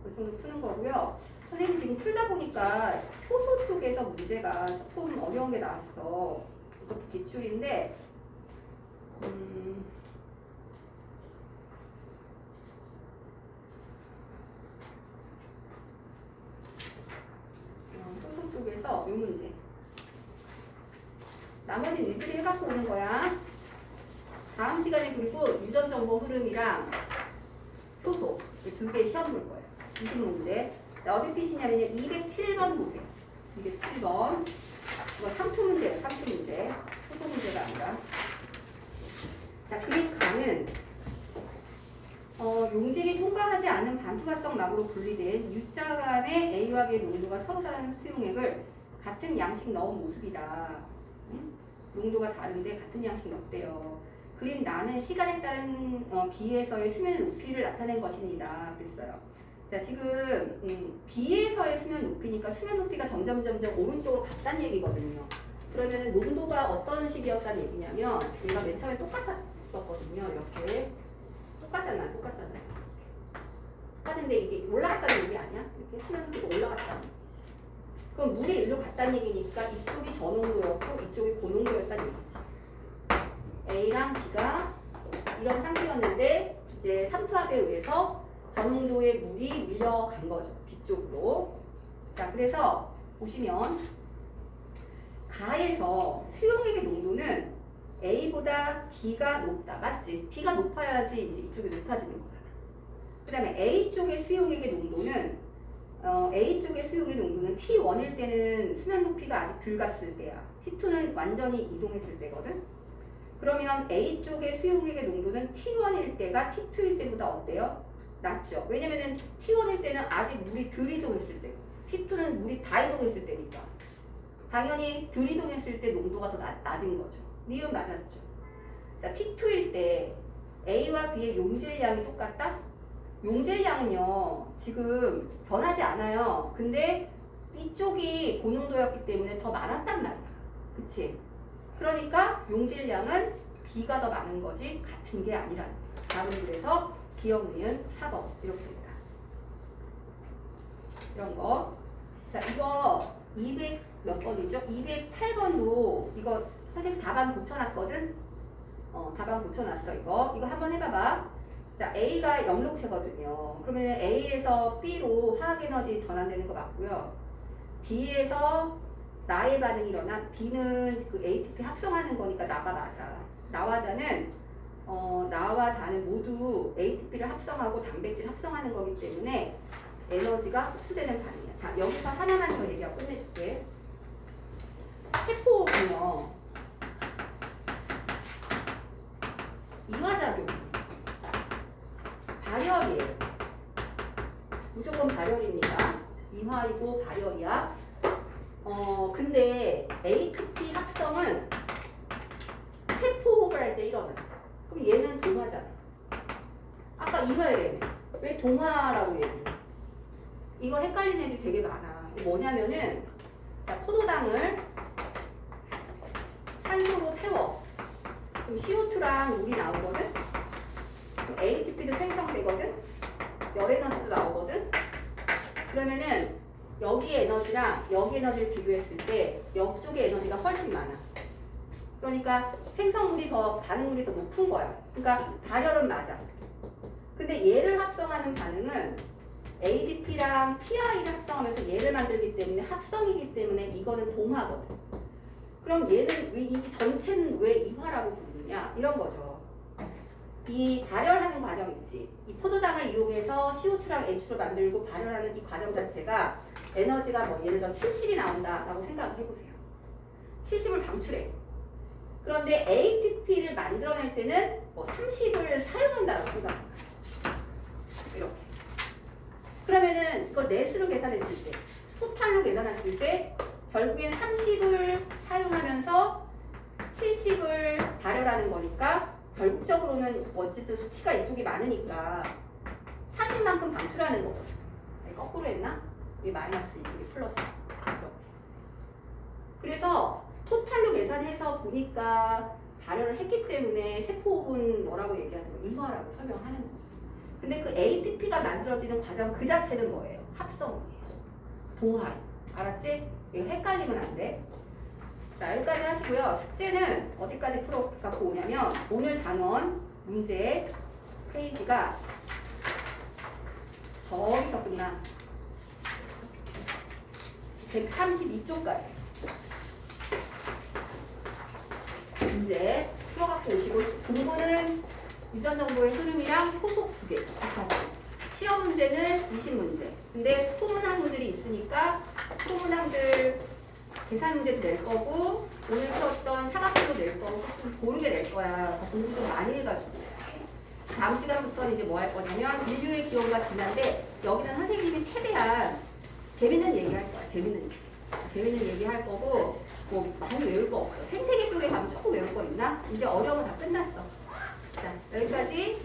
요 정도 푸는 거고요. 선생님 지금 풀다 보니까 효소 쪽에서 문제가 조금 어려운 게 나왔어. 이것도 기출인데 효소 쪽에서 이 문제. 나머지는 일들이 해갖고 오는 거야. 다음 시간에 그리고 유전정보 흐름이랑 효소 두 개 시험 볼 거예요. 20문제. 자, 어디 피시냐면요. 207번 보세요. 207번. 이거 3투 문제예요. 3투 문제. 효소 문제가 아니라. 자, 그림 가는 용질이 통과하지 않은 반투과성 막으로 분리된 U자 간의 A와 B의 농도가 서로 다른 수용액을 같은 양씩 넣은 모습이다. 응? 농도가 다른데 같은 양씩 넣었대요. 그림 나는 시간에 따른 B에서의 수면 높이를 나타낸 것입니다. 그랬어요. 자, 지금 B에서의 수면 높이니까 수면 높이가 점점 오른쪽으로 갔다는 얘기거든요. 그러면 농도가 어떤 식이었다는 얘기냐면 얘가 맨 처음에 똑같았거든요. 이렇게 똑같잖아. 하는데 이게 올라갔다는 얘기 아니야? 이렇게 수면도가 올라갔다는 얘기지. 그럼 물이 일로 갔다는 얘기니까 이쪽이 저농도였고 이쪽이 고농도였다는 얘기지. A랑 B가 이런 상태였는데 이제 삼투압에 의해서 저농도의 물이 밀려간 거죠. B 쪽으로. 자, 그래서 보시면 가에서 수용액의 농도는 A보다 B가 높다. 맞지? B가 높아야지 이제 이쪽이 높아지는 거잖아. 그 다음에 A 쪽의 수용액의 농도는 A 쪽의 수용액 농도는 T1일 때는 수면 높이가 아직 덜 갔을 때야. T2는 완전히 이동했을 때거든. 그러면 A 쪽의 수용액의 농도는 T1일 때가 T2일 때보다 어때요? 낮죠. 왜냐면은 T1일 때는 아직 물이 덜 이동했을 때고 T2는 물이 다 이동했을 때니까 당연히 덜 이동했을 때 농도가 더 낮은 거죠. 니은 맞았죠. 자, T2일 때 A와 B의 용질량이 똑같다? 용질량은요 지금 변하지 않아요. 근데 이쪽이 고농도였기 때문에 더 많았단 말이야. 그치? 그러니까 용질량은 B가 더 많은 거지 같은 게 아니라는 거야. 답은 그래서 기억 니은 4번 이렇게 됩니다. 이런 거. 자, 이거 200 몇 번이죠? 208번도 이거 선생님 답안 고쳐놨거든? 답안 고쳐놨어 이거. 이거 한번 해봐봐. 자, A가 영록체거든요. 그러면 A에서 B로 화학에너지 전환되는 거 맞고요. B에서 나의 반응이 일어나 B는 그 ATP 합성하는 거니까 나가 맞아. 나와 다는 나와 다는 모두 ATP를 합성하고 단백질 합성하는 거기 때문에 에너지가 흡수되는 반응이야. 자, 여기서 하나만 더 얘기하고 끝내줄게. 세포는요 이화작용 발열이에요. 무조건 발열입니다. 이화이고 발열이야. 근데 ATP 합성은 세포 호흡을 할 때 일어나. 그럼 얘는 동화잖아. 아까 이화이래며. 왜 동화라고 얘기해? 이거 헷갈리는 애들이 되게 많아. 뭐냐면은 자, 포도당을 산소로 태워. 그럼 CO2랑 물이 나오거든? 그럼 ATP도 생성되거든? 열 에너지도 나오거든? 그러면은 여기 에너지랑 여기 에너지를 비교했을 때 옆쪽의 에너지가 훨씬 많아. 그러니까 생성물이 더, 반응물이 더 높은 거야. 그러니까 발열은 맞아. 근데 얘를 합성하는 반응은 ADP랑 PI를 합성하면서 얘를 만들기 때문에 합성이기 때문에 이거는 동화거든. 그럼 얘는 이 전체는 왜 이화라고 부르느냐? 이런 거죠. 이 발열하는 과정 있지. 이 포도당을 이용해서 CO2랑 H를 만들고 발열하는 이 과정 자체가 에너지가 뭐 예를 들어 70이 나온다라고 생각을 해보세요. 70을 방출해. 그런데 ATP를 만들어낼 때는 뭐 30을 사용한다라고 생각합니다. 이렇게. 그러면은 이걸 넷으로 계산했을 때, 토탈로 계산했을 때 결국엔 30을 사용하면서 70을 발열하는 거니까 결국적으로는 어쨌든 수치가 이쪽이 많으니까 40만큼 방출하는 거거든. 거꾸로 했나? 이게 마이너스 이쪽이 플러스. 이렇게. 그래서 토탈로 계산해서 보니까 발열을 했기 때문에 세포호흡은 뭐라고 얘기하는 거예요? 이화라고 설명하는 거죠. 근데 그 ATP가 만들어지는 과정 그 자체는 뭐예요? 합성이에요. 동화. 알았지? 이거 헷갈리면 안 돼. 자, 여기까지 하시고요. 숙제는 어디까지 풀어 갖고 오냐면 오늘 단원 문제 페이지가 저기서 끝나. 132쪽까지. 문제 풀어갖고 오시고 공부는 유전 정보의 흐름이랑 후속 2개. 시험 문제는 20문제. 근데 소문항들이 있으니까 소문항들 계산 문제도 낼 거고 오늘 풀었던 샤각도 낼 거고 좀 고르게 낼 거야. 공부 좀 많이 해가지고. 다음 시간부터는 이제 뭐 할 거냐면 인류의 기원과 진화인데 여기는 선생님이 최대한 재밌는 얘기 할 거야. 재밌는 얘기 할 거고 뭐 많이 외울 거 없어. 생태계 쪽에 가면 조금 외울 거 있나? 이제 어려운 거 다 끝났어. 자, 여기까지